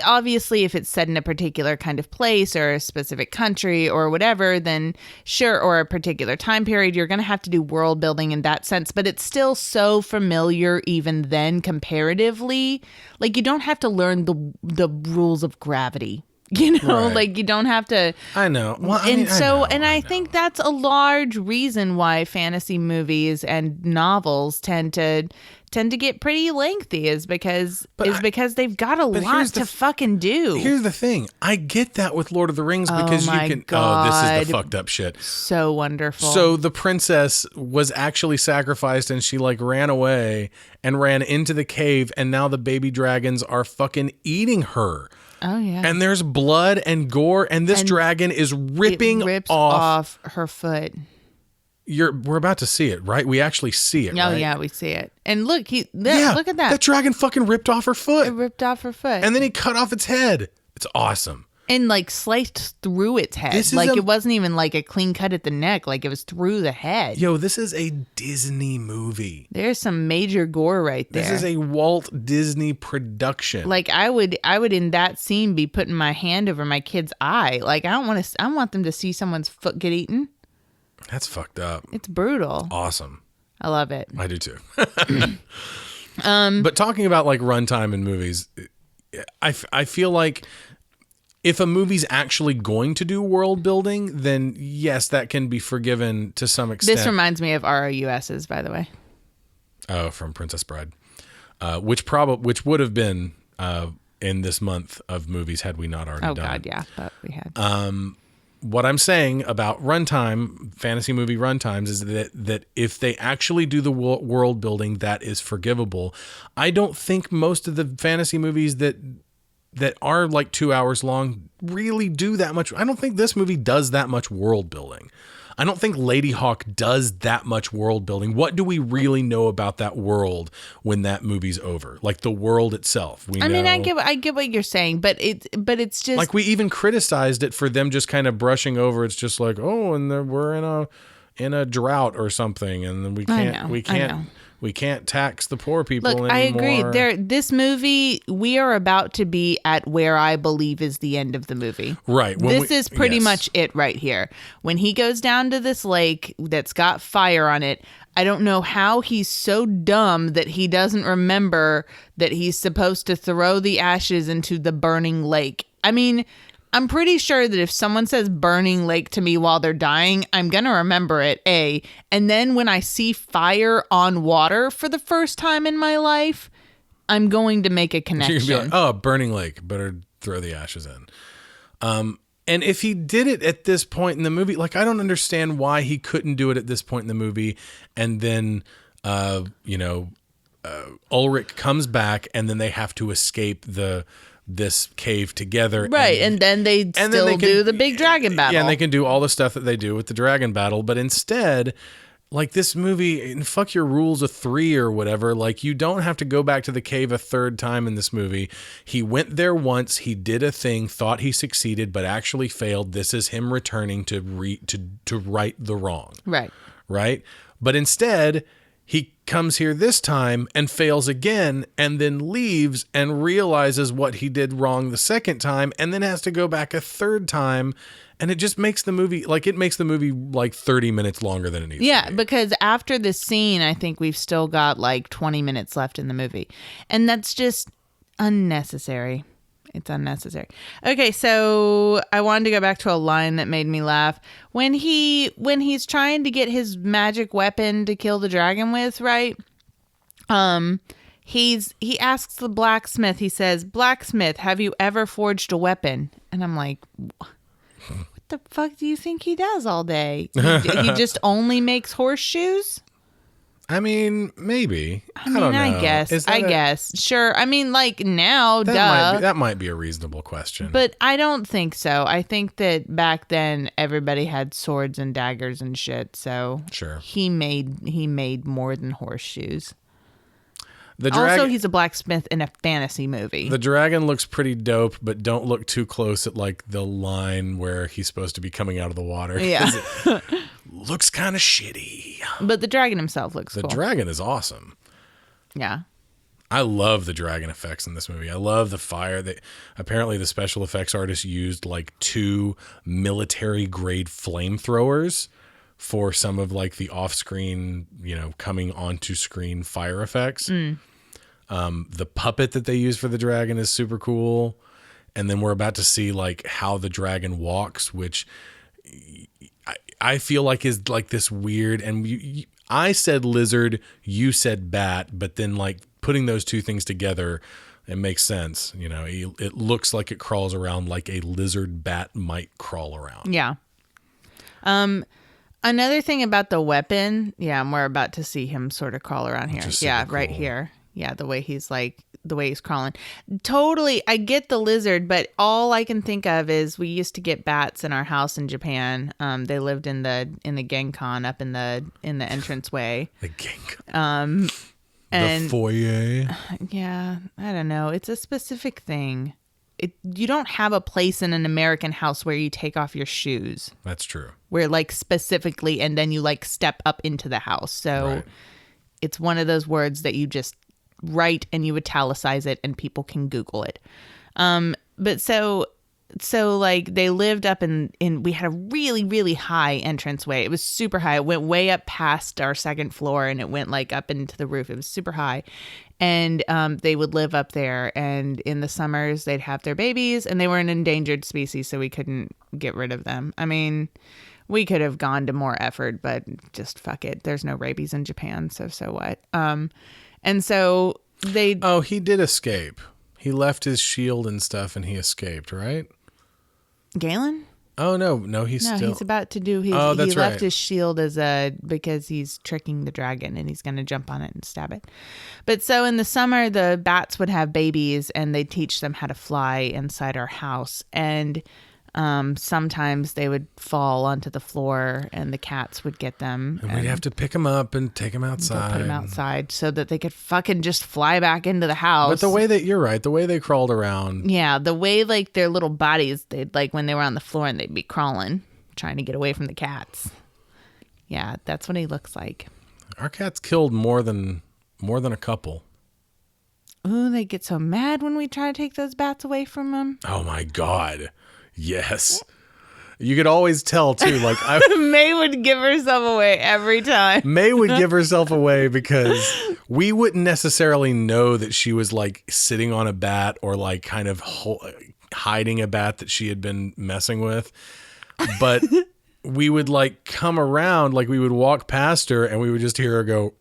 obviously if it's set in a particular kind of place or a specific country or whatever, then sure, or a particular time period, you're going to have to do world building in that sense. But it's still so familiar even then comparatively. Like, you don't have to learn the rules of gravity. Right. Like, you don't have to. I know. Well, I think that's a large reason why fantasy movies and novels tend to get pretty lengthy is because they've got a lot to fucking do. Here's the thing. I get that with Lord of the Rings because God. this is the fucked up shit. So wonderful. So the princess was actually sacrificed and she ran away and ran into the cave, and now the baby dragons are fucking eating her. Oh, yeah. And there's blood and gore, and this dragon is ripping off her foot. We're about to see it, right? We actually see it, right? Oh, yeah, we see it. And look, look at that. That dragon fucking ripped off her foot. It ripped off her foot. And then he cut off its head. It's awesome. And sliced through its head. It wasn't even a clean cut at the neck. It was through the head. Yo, this is a Disney movie. There's some major gore right there. This is a Walt Disney production. I would in that scene be putting my hand over my kid's eye. I want them to see someone's foot get eaten. That's fucked up. It's brutal. Awesome. I love it. I do too. But talking about runtime in movies, I feel like if a movie's actually going to do world building, then yes, that can be forgiven to some extent. This reminds me of ROUS's, by the way. Oh, from Princess Bride, which would have been in this month of movies had we not already done. Oh God, yeah, but we had. What I'm saying about runtime, fantasy movie runtimes, is that if they actually do the world building, that is forgivable. I don't think most of the fantasy movies that are 2 hours long really do that much. I don't think this movie does that much world building. I don't think Lady Hawk does that much world building. What do we really know about that world when that movie's over? The world itself. I get what you're saying, but it's just we even criticized it for them just kind of brushing over. It's just and we're in a drought or something, and we can't tax the poor people anymore. I agree. This movie, we are about to be at where I believe is the end of the movie. Right. This is pretty much it right here. When he goes down to this lake that's got fire on it, I don't know how he's so dumb that he doesn't remember that he's supposed to throw the ashes into the burning lake. I mean, I'm pretty sure that if someone says burning lake to me while they're dying, I'm going to remember it, A. And then when I see fire on water for the first time in my life, I'm going to make a connection. You're going to be oh, burning lake. Better throw the ashes in. And if he did it at this point in the movie, I don't understand why he couldn't do it at this point in the movie. And then, Ulrich comes back and then they have to escape this cave together, right? And then they do the big dragon battle. Yeah, and they can do all the stuff that they do with the dragon battle, but instead, this movie, fuck your rules of 3 or whatever. You don't have to go back to the cave a third time in this movie. He went there once. He did a thing, thought he succeeded, but actually failed. This is him returning to right the wrong. Right. But instead, he comes here this time and fails again, and then leaves and realizes what he did wrong the second time, and then has to go back a third time. And it just makes the movie 30 minutes longer than it needs to be. Yeah, because after this scene, I think we've still got 20 minutes left in the movie. And that's just unnecessary. It's unnecessary. Okay, so I wanted to go back to a line that made me laugh. When he's trying to get his magic weapon to kill the dragon with, right? He asks the blacksmith, he says, "Blacksmith, have you ever forged a weapon?" And I'm like, what the fuck do you think he does all day? He just only makes horseshoes? I mean, maybe. I mean, don't know. I guess. Sure. I mean, like now, that might be a reasonable question. But I don't think so. I think that back then everybody had swords and daggers and shit. So sure, he made more than horseshoes. Also, he's a blacksmith in a fantasy movie. The dragon looks pretty dope, but don't look too close at like the line where he's supposed to be coming out of the water. Yeah. It looks kind of shitty. But the dragon himself looks cool. The dragon is awesome. Yeah. I love the dragon effects in this movie. I love the fire. Apparently the special effects artist used like 2 military grade flamethrowers for some of like the off-screen, coming onto screen fire effects. The puppet that they use for the dragon is super cool. And then we're about to see like how the dragon walks, which I feel like is like this weird. And I said lizard, you said bat, but then like putting those two things together, it makes sense. It looks like it crawls around like a lizard bat might crawl around. Yeah. Another thing about the weapon, and we're about to see him sort of crawl around here. Yeah, cool. Right here. Yeah, the way he's crawling. Totally, I get the lizard, but all I can think of is we used to get bats in our house in Japan. They lived in the genkan up in the entranceway. The genkan. And the foyer. Yeah, I don't know. It's a specific thing. You don't have a place in an American house where you take off your shoes. That's true. Where like specifically, and then you like step up into the house. So right. It's one of those words that you just write and you italicize it and people can Google it. But so like they lived up in we had a really, really high entranceway. It was super high. It went way up past our second floor and it went like up into the roof. It was super high. And they would live up there. And in the summers, they'd have their babies. And they were an endangered species, so we couldn't get rid of them. I mean, we could have gone to more effort, but just fuck it. There's no rabies in Japan, so what? And so they... Oh, he did escape. He left his shield and stuff, and he escaped, right? Galen? Oh, no, he's about to do. He left his shield because he's tricking the dragon and he's going to jump on it and stab it. But so in the summer, the bats would have babies and they'd teach them how to fly inside our house. And sometimes they would fall onto the floor and the cats would get them. And we'd have to pick them up and take them outside. Put them outside so that they could fucking just fly back into the house. But you're right, the way they crawled around. Yeah, the way like their little bodies, they'd like when they were on the floor and they'd be crawling, trying to get away from the cats. Yeah, that's what he looks like. Our cats killed more than a couple. Ooh, they get so mad when we try to take those bats away from them. Oh my God. Yes. You could always tell too. Like May would give herself away every time. May would give herself away because we wouldn't necessarily know that she was like sitting on a bat or like kind of hiding a bat that she had been messing with. But we would like come around, like we would walk past her and we would just hear her go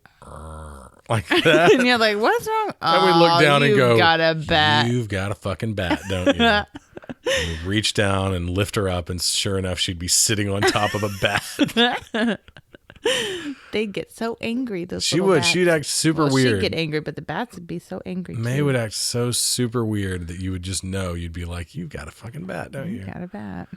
like that. And you're like, what's wrong? And we look down and go, you've got a bat. You've got a fucking bat, don't you? And we'd reach down and lift her up, and sure enough, she'd be sitting on top of a bat. They'd get so angry. She would. Bats. She'd act super weird. She'd get angry, but the bats would be so angry. May would act so super weird that you would just know. You'd be like, "You've got a fucking bat, don't you?" You got a bat.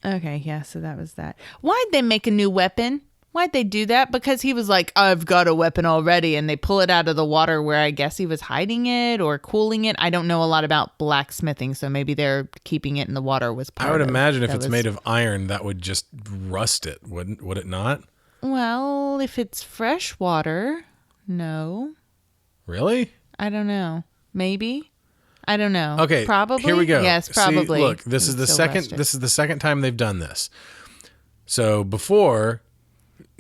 Okay, yeah. So that was that. Why'd they make a new weapon? Why'd they do that? Because he was like, I've got a weapon already. And they pull it out of the water where I guess he was hiding it or cooling it. I don't know a lot about blacksmithing. So maybe they're keeping it in the water was part I would of imagine if it's made of iron, that would just rust it. Would it not? Well, if it's fresh water, no. Really? I don't know. Maybe. I don't know. Okay. Probably. Here we go. Yes, probably. See, look, this is the second time they've done this. So before,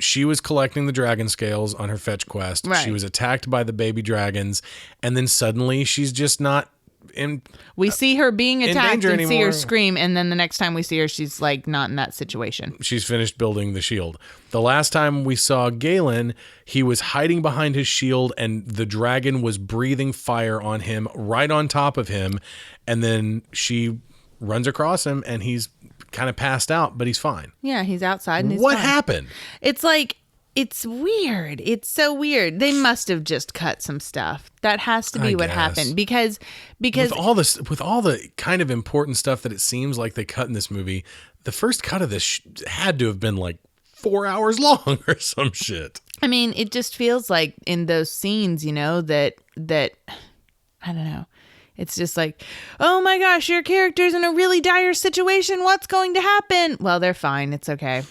she was collecting the dragon scales on her fetch quest. Right. She was attacked by the baby dragons, and then suddenly she's just not in. We see her being attacked and anymore. See her scream, and then the next time we see her, she's like not in that situation. She's finished building the shield. The last time we saw Galen, he was hiding behind his shield, and the dragon was breathing fire on him, right on top of him, and then she runs across him, and he's kind of passed out, but he's fine. Yeah, he's outside and he's What fine. happened? It's like It's weird. It's so weird. They must have just cut some stuff. That has to be what happened because with all the kind of important stuff that it seems like they cut in this movie, the first cut of this had to have been like 4 hours long or some shit. I mean, it just feels like in those scenes, that I don't know. It's just like, oh my gosh, your character's in a really dire situation. What's going to happen? Well, they're fine. It's okay.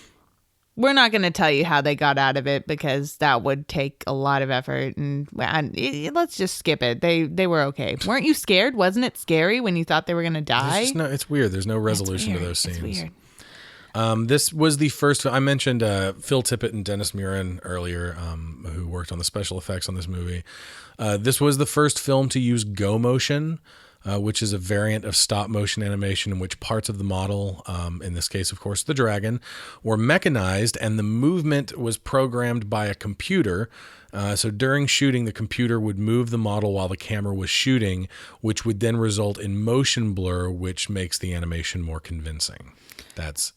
We're not going to tell you how they got out of it because that would take a lot of effort, and let's just skip it. They were okay. Weren't you scared? Wasn't it scary when you thought they were going to die? It's weird. There's no resolution to those scenes. It's weird. This was the first. I mentioned Phil Tippett and Dennis Muren earlier, who worked on the special effects on this movie. This was the first film to use Go Motion, which is a variant of stop motion animation in which parts of the model, in this case, of course, the dragon, were mechanized and the movement was programmed by a computer. So during shooting, the computer would move the model while the camera was shooting, which would then result in motion blur, which makes the animation more convincing. That's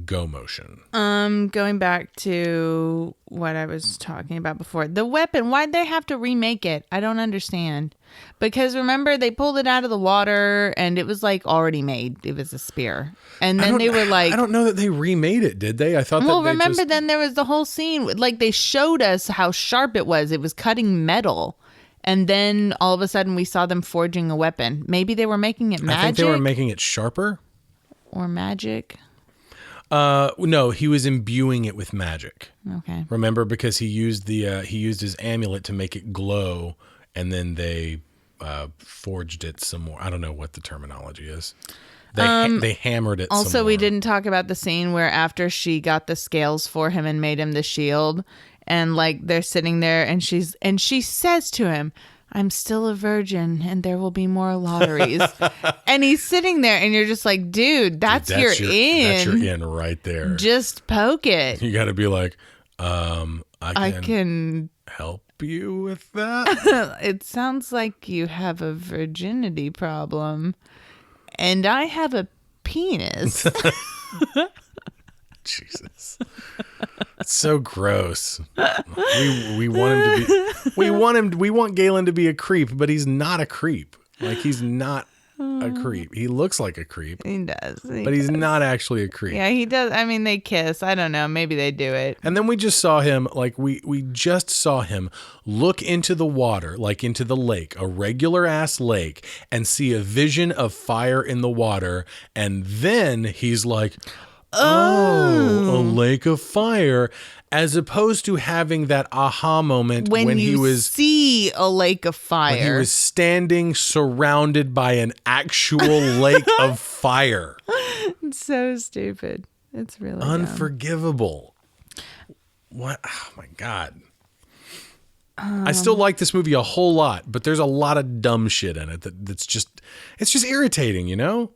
Go Motion. Going back to what I was talking about before, the weapon, why'd they have to remake it? I don't understand. Because remember, they pulled it out of the water and it was like already made. It was a spear. And then they were like, I don't know that they remade it, did they? I thought then there was the whole scene, like they showed us how sharp it was. It was cutting metal. And then all of a sudden we saw them forging a weapon. Maybe they were making it magic. I think they were making it sharper. Or magic. No, he was imbuing it with magic. Okay. Remember, because he used his amulet to make it glow, and then they forged it some more. I don't know what the terminology is. They hammered it. Also, some more. We didn't talk about the scene where after she got the scales for him and made him the shield, and like they're sitting there, and she says to him, "I'm still a virgin and there will be more lotteries." And he's sitting there and you're just like, dude, that's your in. That's your in right there. Just poke it. You got to be like, I can help you with that. It sounds like you have a virginity problem and I have a penis. Jesus. It's so gross. We want him to be we want Galen to be a creep, but he's not a creep. Like, he's not a creep. He looks like a creep. He does. But he's not actually a creep. Yeah, he does. I mean, they kiss. I don't know. Maybe they do it. And then we just saw him, like we just saw him look into the water, like into the lake, a regular ass lake, and see a vision of fire in the water. And then he's like, oh, a lake of fire, as opposed to having that aha moment when he was see a lake of fire. When he was standing surrounded by an actual lake of fire. It's so stupid. It's really unforgivable. Dumb. What? Oh my God. I still like this movie a whole lot, but there's a lot of dumb shit in it it's just irritating, you know?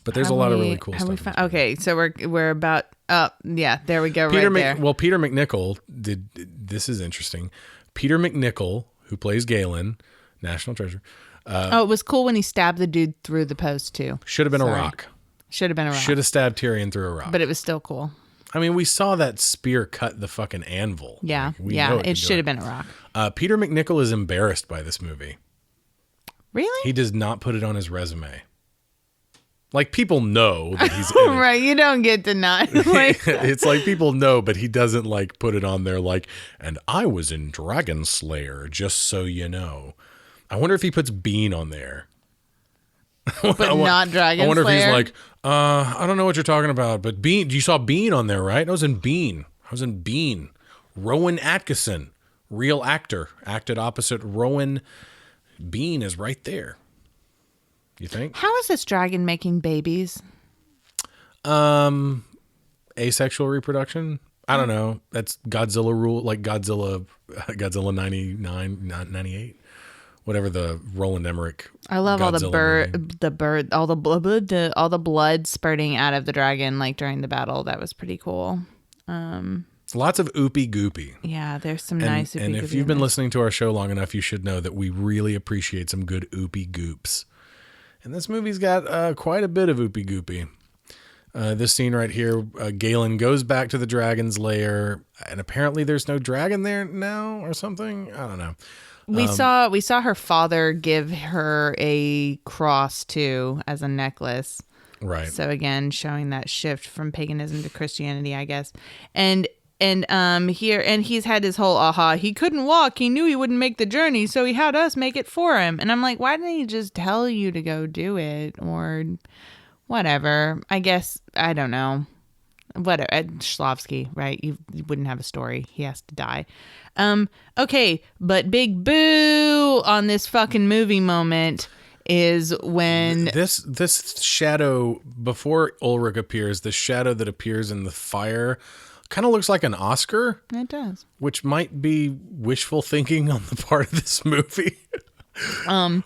But there's a lot of really cool stuff. Okay, so we're about yeah, there we go. Peter McNichol did. This is interesting. Peter McNichol, who plays Galen, National Treasure. It was cool when he stabbed the dude through the post too. Should have been a rock. Should have been a rock. Should have stabbed Tyrion through a rock. But it was still cool. I mean, we saw that spear cut the fucking anvil. Yeah, like, it should have been a rock. Peter McNichol is embarrassed by this movie. Really? He does not put it on his resume. Like, people know that he's in it. Right, you don't get denied. It's like people know, but he doesn't like put it on there like, and I was in Dragonslayer, just so you know. I wonder if he puts Bean on there. But not Dragonslayer? I wonder if he's like, I don't know what you're talking about, but Bean, you saw Bean on there, right? I was in Bean. Rowan Atkinson, real actor, acted opposite Rowan. Bean is right there. You think? How is this dragon making babies? Asexual reproduction? I don't know. That's Godzilla rule, like Godzilla 98, whatever the Roland Emmerich. I love all Godzilla all the blood spurting out of the dragon, like during the battle. That was pretty cool. Lots of oopy goopy. Yeah, there's some nice oopy goopy. And if you've been listening to our show long enough, you should know that we really appreciate some good oopy goops. And this movie's got quite a bit of oopy goopy. This scene right here, Galen goes back to the dragon's lair, and apparently there's no dragon there now or something. I don't know. We saw her father give her a cross too as a necklace. Right. So again, showing that shift from paganism to Christianity, I guess. And he's had his whole he couldn't walk. He knew he wouldn't make the journey, so he had us make it for him. And I'm like, why didn't he just tell you to go do it or whatever? I guess, I don't know. Whatever. Shlavsky, right? You wouldn't have a story. He has to die. Okay, but big boo on this fucking movie moment is when this shadow, before Ulrich appears, the shadow that appears in the fire kind of looks like an Oscar. It does. Which might be wishful thinking on the part of this movie.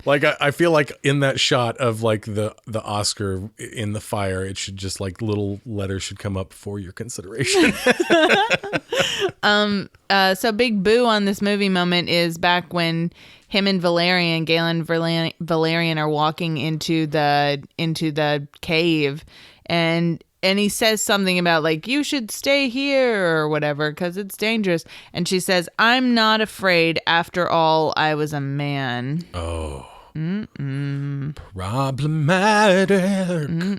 Like I feel like in that shot of like the Oscar in the fire, it should just like little letters should come up for your consideration. So big boo on this movie moment is back when him and Galen Valerian are walking into the cave, and he says something about like, you should stay here or whatever because it's dangerous. And she says, I'm not afraid. After all, I was a man. Oh. Problematic.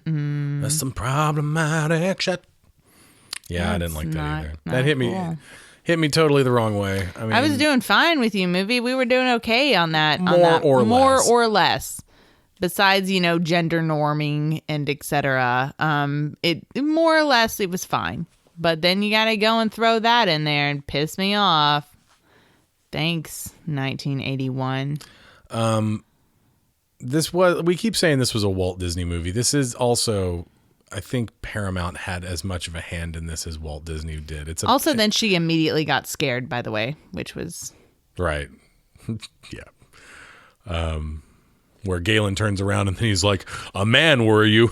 That's some problematic shit. Yeah, I didn't like that either. That hit me. Cool. Hit me totally the wrong way. I mean, I was doing fine with you, movie. We were doing okay on that. More or less. Besides, gender norming and etc. It more or less it was fine. But then you gotta go and throw that in there and piss me off. Thanks, 1981. We keep saying this was a Walt Disney movie. This is also, I think Paramount had as much of a hand in this as Walt Disney did. Then she immediately got scared, by the way, which was right. Yeah. Where Galen turns around and then he's like, "A man, were you?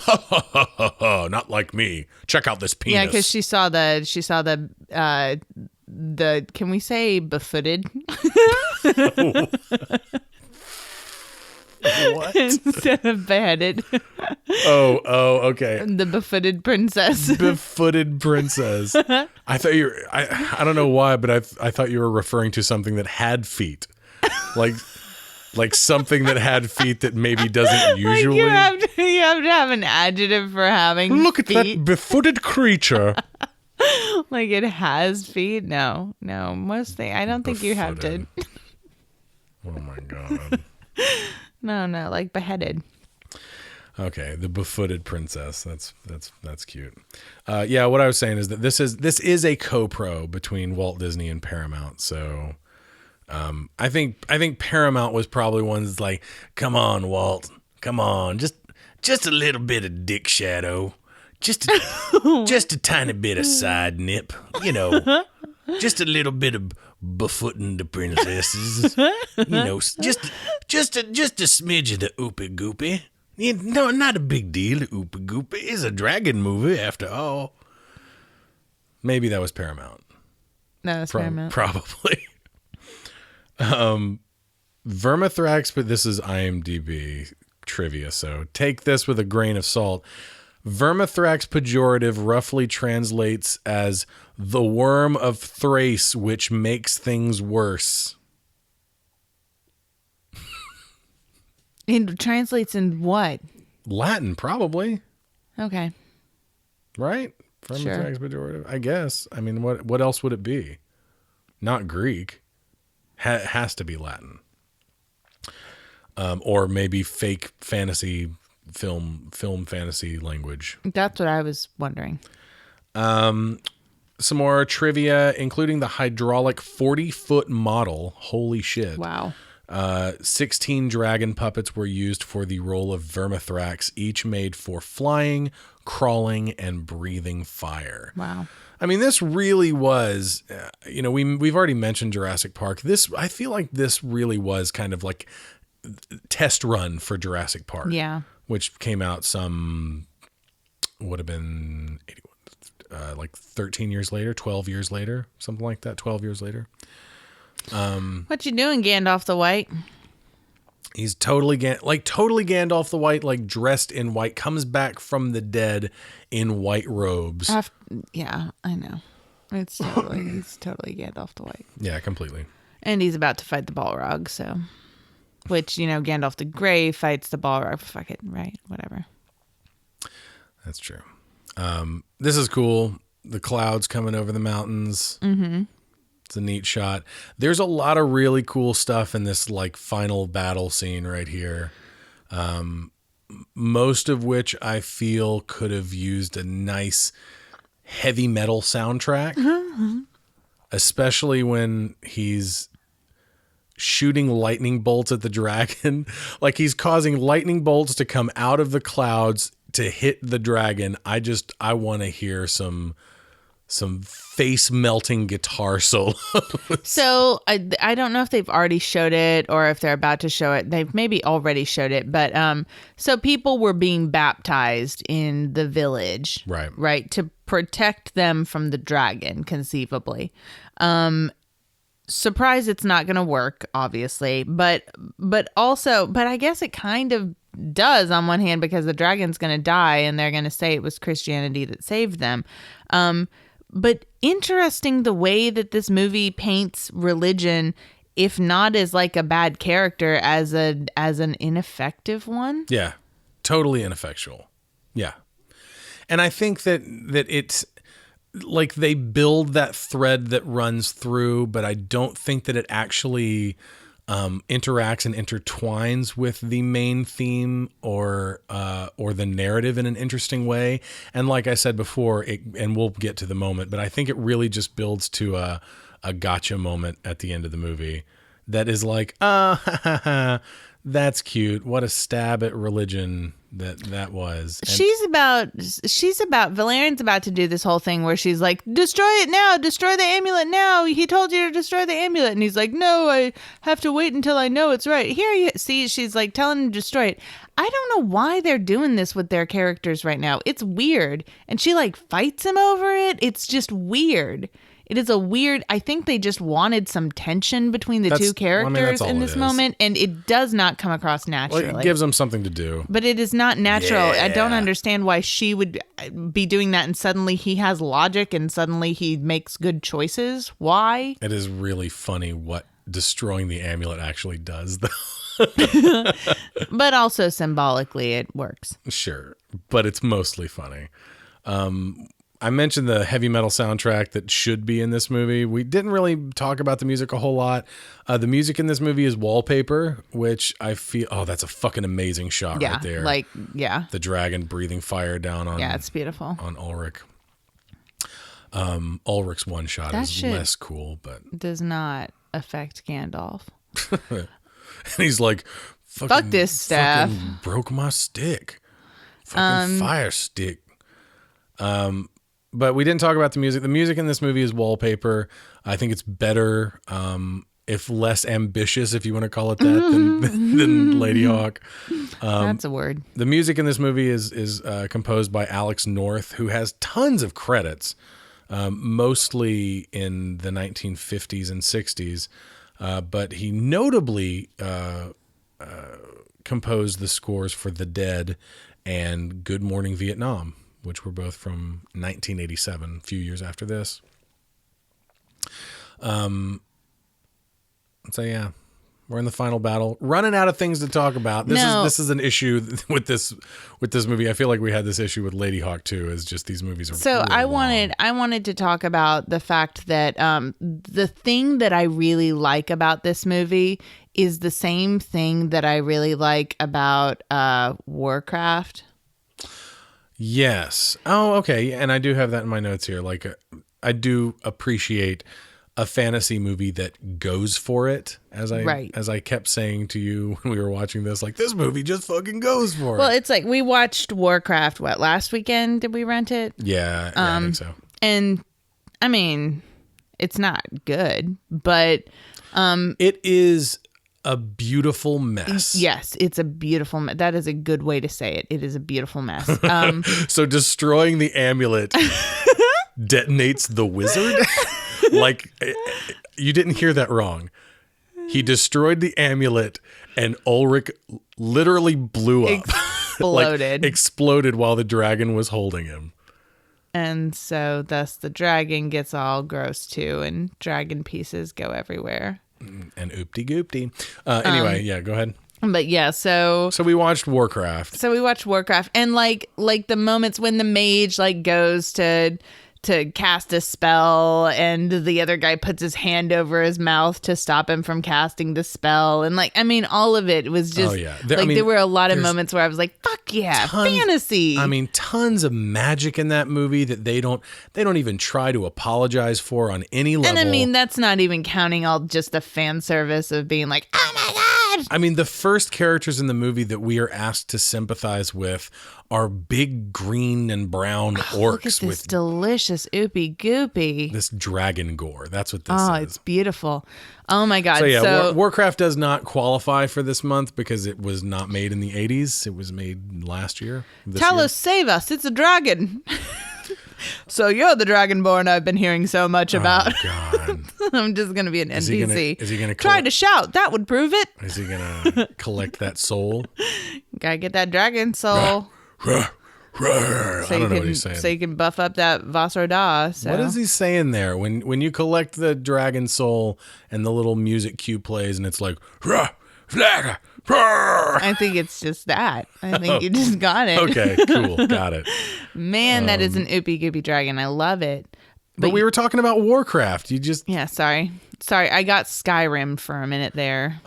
Not like me. Check out this penis." Yeah, because she saw the can we say befooted? What? Instead of beheaded. Oh, okay. The befooted princess. Befooted princess. I thought I don't know why, but I thought you were referring to something that had feet. Like something that had feet that maybe doesn't usually. You have to have an adjective for having Look feet. At that befooted creature. Like it has feet? No. Most things. I don't think you have to. Oh my God. No, like beheaded. Okay, the befooted princess. That's cute. Yeah, what I was saying is that this is a co-pro between Walt Disney and Paramount. So I think Paramount was probably ones like, come on, Walt, come on, just a little bit of dick shadow, just a tiny bit of side nip, just a little bit of befooting the princesses, just a smidge of the oopy goopy. No, not a big deal. Oopy goopy is a dragon movie after all. Maybe that was Paramount. No, it's Paramount. Probably. Vermithrax, but this is IMDb trivia, so take this with a grain of salt. Vermithrax pejorative roughly translates as the worm of Thrace, which makes things worse. It translates in what? Latin, probably. Okay. Right? Vermithrax pejorative, I guess. I mean, what else would it be? Not Greek. Has to be Latin, or maybe fake fantasy film fantasy language. That's what I was wondering. Some more trivia, including the hydraulic 40-foot model. Holy shit! Wow. 16 dragon puppets were used for the role of Vermithrax, each made for flying, crawling, and breathing fire. Wow. I mean, this really was, we've already mentioned Jurassic Park. I feel like this really was kind of like test run for Jurassic Park. Yeah. Which came out would have been 81, like 13 years later, 12 years later, something like that, 12 years later. What you doing, Gandalf the White? He's totally Gandalf the White, like dressed in white, comes back from the dead in white robes. Yeah, I know. He's totally Gandalf the White. Yeah, completely. And he's about to fight the Balrog, so. Which, Gandalf the Grey fights the Balrog. Fuck it, right? Whatever. That's true. This is cool. The clouds coming over the mountains. Mm-hmm. It's a neat shot. There's a lot of really cool stuff in this like final battle scene right here. Most of which I feel could have used a nice heavy metal soundtrack, especially when he's shooting lightning bolts at the dragon. Like he's causing lightning bolts to come out of the clouds to hit the dragon. I want to hear some face melting guitar solo. So I don't know if they've already showed it or if they're about to show it. They've maybe already showed it, but so people were being baptized in the village, right, to protect them from the dragon, conceivably. Surprised it's not going to work, obviously, but I guess it kind of does on one hand, because the dragon's going to die and they're going to say it was Christianity that saved them. But interesting the way that this movie paints religion, if not as like a bad character, as an ineffective one. Yeah, totally ineffectual. Yeah. And I think that it's like they build that thread that runs through, but I don't think that it actually interacts and intertwines with the main theme or the narrative in an interesting way. And like I said before, and we'll get to the moment, but I think it really just builds to a gotcha moment at the end of the movie that is like, that's cute. What a stab at religion that was. And Valerian's about to do this whole thing where she's like, destroy it now, destroy the amulet now. He told you to destroy the amulet. And he's like, no, I have to wait until I know it's right. Here you see, she's like telling him to destroy it. I don't know why they're doing this with their characters right now. It's weird. And she like fights him over it. It's just weird. It is a weird, I think they just wanted some tension between the two characters in this moment, and it does not come across naturally. Well, it gives them something to do. But it is not natural. Yeah. I don't understand why she would be doing that, and suddenly he has logic, and suddenly he makes good choices. Why? It is really funny what destroying the amulet actually does, though. But also symbolically, it works. Sure, but it's mostly funny. I mentioned the heavy metal soundtrack that should be in this movie. We didn't really talk about the music a whole lot. The music in this movie is Wallpaper, which I feel, that's a fucking amazing shot right there. The dragon breathing fire down on, it's beautiful, on Ulrich. Ulrich's one shot is less cool, but does not affect Gandalf. And he's like, fuck this staff. Fucking broke my stick. Fucking fire stick. But we didn't talk about the music. The music in this movie is Wallpaper. I think it's better, if less ambitious, if you want to call it that, than Lady Hawk. That's a word. The music in this movie is composed by Alex North, who has tons of credits, mostly in the 1950s and 60s. But he notably composed the scores for The Dead and Good Morning Vietnam, which were both from 1987, a few years after this. So yeah, we're in the final battle, running out of things to talk about. This is an issue with this movie. I feel like we had this issue with Lady Hawk too. Is just these movies are. So really I wanted to talk about the fact that the thing that I really like about this movie is the same thing that I really like about Warcraft. Yes. Oh, okay. And I do have that in my notes here. Like, I do appreciate a fantasy movie that goes for it. As I kept saying to you when we were watching this, like, this movie just fucking goes for it. Well, it's like we watched Warcraft. Last weekend? Did we rent it? Yeah, I think so. And I mean, it's not good, but it is a beautiful mess. Yes, it's a beautiful mess. That is a good way to say it. It is a beautiful mess. So destroying the amulet detonates the wizard? Like, you didn't hear that wrong. He destroyed the amulet, and Ulrich literally blew up. Exploded. Exploded while the dragon was holding him. And so thus the dragon gets all gross too, and dragon pieces go everywhere. And oopty-goopty. Anyway, yeah, go ahead. But yeah, so we watched Warcraft. So we watched Warcraft, and like the moments when the mage like goes to cast a spell, and the other guy puts his hand over his mouth to stop him from casting the spell, and like, I mean, all of it was just there were a lot of moments where I was like, fuck yeah, fantasy. I mean, tons of magic in that movie that they don't even try to apologize for on any level. And I mean, that's not even counting all just the fan service of being like, oh my god. I mean, the first characters in the movie that we are asked to sympathize with are big green and brown orcs. Look at this delicious oopy goopy. This dragon gore. That's what this is. Oh, it's beautiful. Oh my god. So yeah, Warcraft does not qualify for this month because it was not made in the 80s. It was made last year. Talos, save us. It's a dragon. So you're the Dragonborn I've been hearing so much about. Oh, God. I'm just going to be an NPC. Is he going to try to shout? That would prove it. Is he going to collect that soul? Gotta get that dragon soul. I don't know what he's saying. So you can buff up that Vassar Da. So. What is he saying there? When you collect the dragon soul and the little music cue plays and it's like, I think it's just that. I think you just got it. Okay, cool. Got it. Man, that is an oopy goopy dragon. I love it. But we were talking about Warcraft. Yeah, sorry. I got Skyrim for a minute there.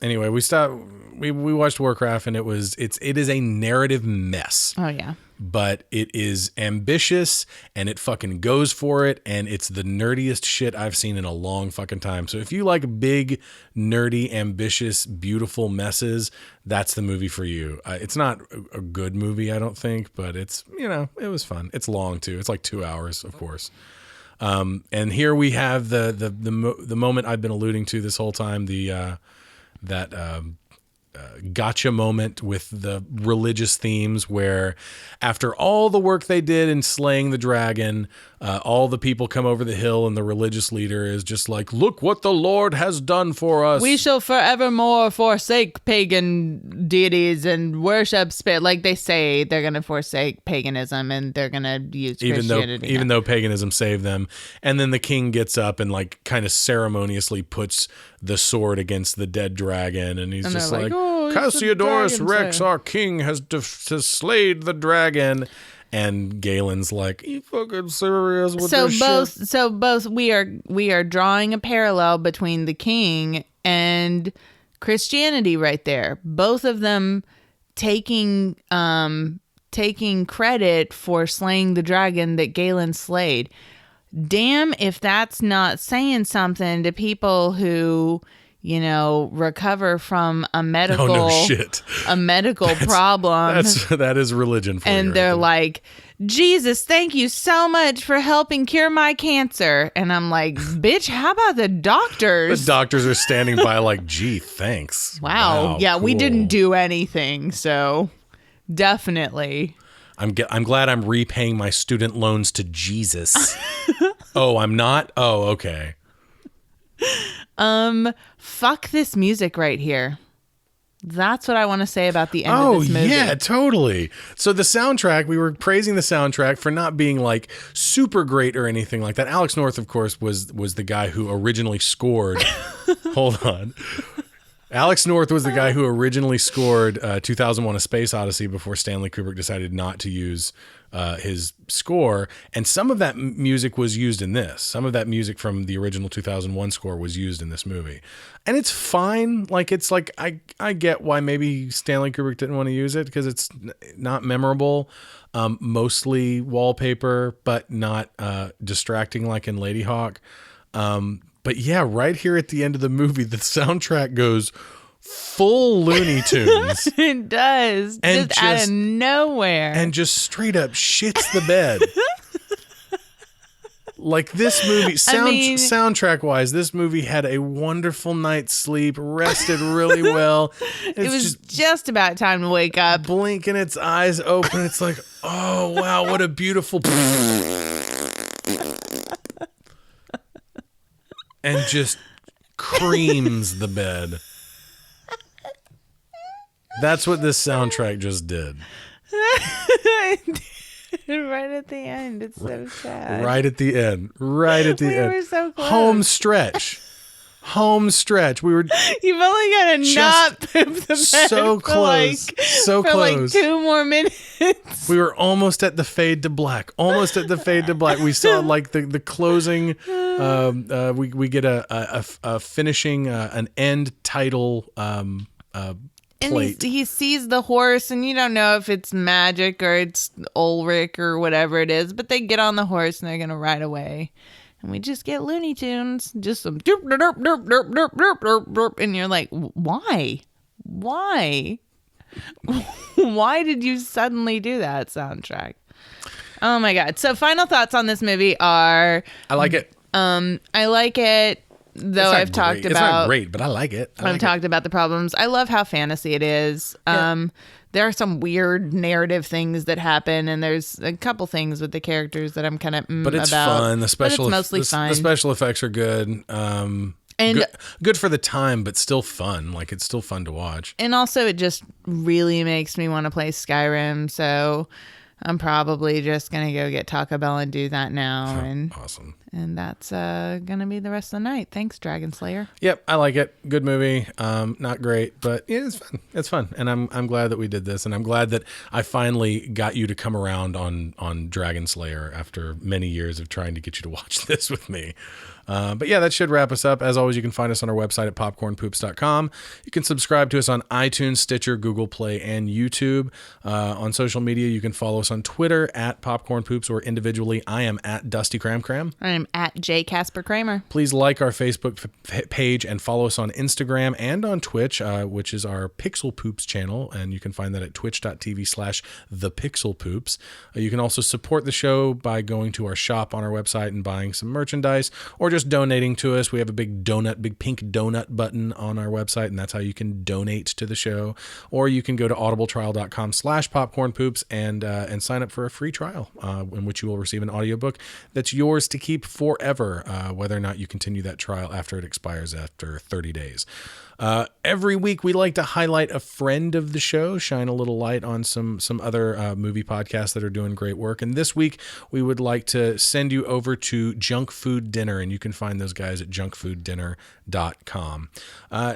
Anyway, we watched Warcraft, and it is a narrative mess. Oh yeah. But it is ambitious, and it fucking goes for it, and it's the nerdiest shit I've seen in a long fucking time. So if you like big, nerdy, ambitious, beautiful messes, that's the movie for you. It's not a good movie, I don't think, but it's, it was fun. It's long too. It's like 2 hours, of course. And here we have the moment I've been alluding to this whole time, gotcha moment with the religious themes where after all the work they did in slaying the dragon, all the people come over the hill and the religious leader is just like, look what the Lord has done for us. We shall forevermore forsake pagan deities and worship spirit. Like they say they're going to forsake paganism and they're going to use Christianity. Even though paganism saved them. And then the king gets up and like kind of ceremoniously puts the sword against the dead dragon. And he's just like, Cassiodorus Rex, our king, has slayed the dragon. And Galen's like, you fucking serious with this shit? So both we are drawing a parallel between the king and Christianity right there. Both of them taking credit for slaying the dragon that Galen slayed. Damn if that's not saying something to people who, recover from a medical problem. That is religion for you. And they're like, Jesus, thank you so much for helping cure my cancer. And I'm like, bitch, how about the doctors? The doctors are standing by like, gee, thanks. Wow. Yeah, cool. We didn't do anything. So definitely. I'm glad I'm repaying my student loans to Jesus. Oh, I'm not? Oh, okay. Fuck this music right here. That's what I want to say about the end of this movie. Oh, yeah, totally. So the soundtrack, we were praising the soundtrack for not being like super great or anything like that. Alex North, of course, was the guy who originally scored. Hold on. Alex North was the guy who originally scored 2001: A Space Odyssey before Stanley Kubrick decided not to use his score. And some of that music was used in this. Some of that music from the original 2001 score was used in this movie. And it's fine. Like, it's like, I get why maybe Stanley Kubrick didn't want to use it because it's not memorable. Mostly wallpaper, but not distracting like in Lady Hawk. But yeah, right here at the end of the movie, the soundtrack goes full Looney Tunes. It does. And just out of nowhere. And just straight up shits the bed. Like this movie, soundtrack-wise, this movie had a wonderful night's sleep, rested really well. It was just about time to wake up. Blinking its eyes open. It's like, oh, wow, what a beautiful... And just creams the bed. That's what this soundtrack just did. Right at the end. It's so sad. Right at the end. Right at the end. We were so close. Home stretch. Home stretch. We were You've only got to not poop the bed so close. So for close. like 2 more minutes. We were almost at the fade to black. Almost at the fade to black. We saw like the closing. We get a finishing an end title plate. And he sees the horse, and you don't know if it's magic or it's Ulrich or whatever it is, but they get on the horse and they're gonna ride away. And we just get Looney Tunes, just some derp, derp, derp, derp, derp, derp, derp, derp, and you're like, why? Why did you suddenly do that soundtrack? Oh my God. So final thoughts on this movie are I like it. I like it, though I've talked about. It's not great, but I like it. I've talked about the problems. I love how fantasy it is. Yeah. There are some weird narrative things that happen, and there's a couple things with the characters that I'm kind of but it's about. fun. The special, but it's mostly fun. The special effects are good. And good for the time, but still fun. Like, it's still fun to watch. And also, it just really makes me want to play Skyrim. So I'm probably just gonna go get Taco Bell and do that now. And awesome. And that's gonna be the rest of the night. Thanks, Dragonslayer. Yep, I like it. Good movie. Not great, but yeah, it's fun. It's fun, and I'm glad that we did this, and I'm glad that I finally got you to come around on Dragonslayer after many years of trying to get you to watch this with me. But yeah, that should wrap us up. As always, you can find us on our website at popcornpoops.com. You can subscribe to us on iTunes, Stitcher, Google Play, and YouTube. On social media, you can follow us on Twitter at popcornpoops, or individually, I am at Dusty Cram Cram. I'm at J. Casper Kramer. Please like our Facebook page and follow us on Instagram and on Twitch, which is our Pixel Poops channel. And you can find that at twitch.tv/thepixelpoops. You can also support the show by going to our shop on our website and buying some merchandise, or just donating to us. We have a big pink donut button on our website, and that's how you can donate to the show. Or you can go to audibletrial.com/popcornpoops and sign up for a free trial, in which you will receive an audiobook that's yours to keep forever, whether or not you continue that trial after it expires after 30 days. Every week we like to highlight a friend of the show, shine a little light on some other movie podcasts that are doing great work. And this week we would like to send you over to Junk Food Dinner, and you can find those guys at junkfooddinner.com.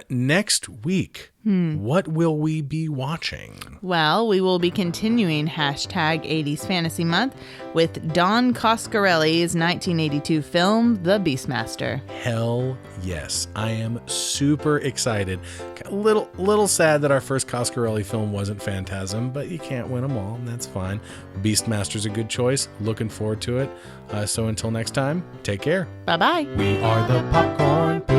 Next week, what will we be watching? Well, we will be continuing #80s Fantasy Month with Don Coscarelli's 1982 film, The Beastmaster. Hell yes. I am super excited. A little sad that our first Coscarelli film wasn't Phantasm, but you can't win them all, and that's fine. Beastmaster's a good choice. Looking forward to it. So until next time, take care. Bye-bye. We are the Popcorn Poops.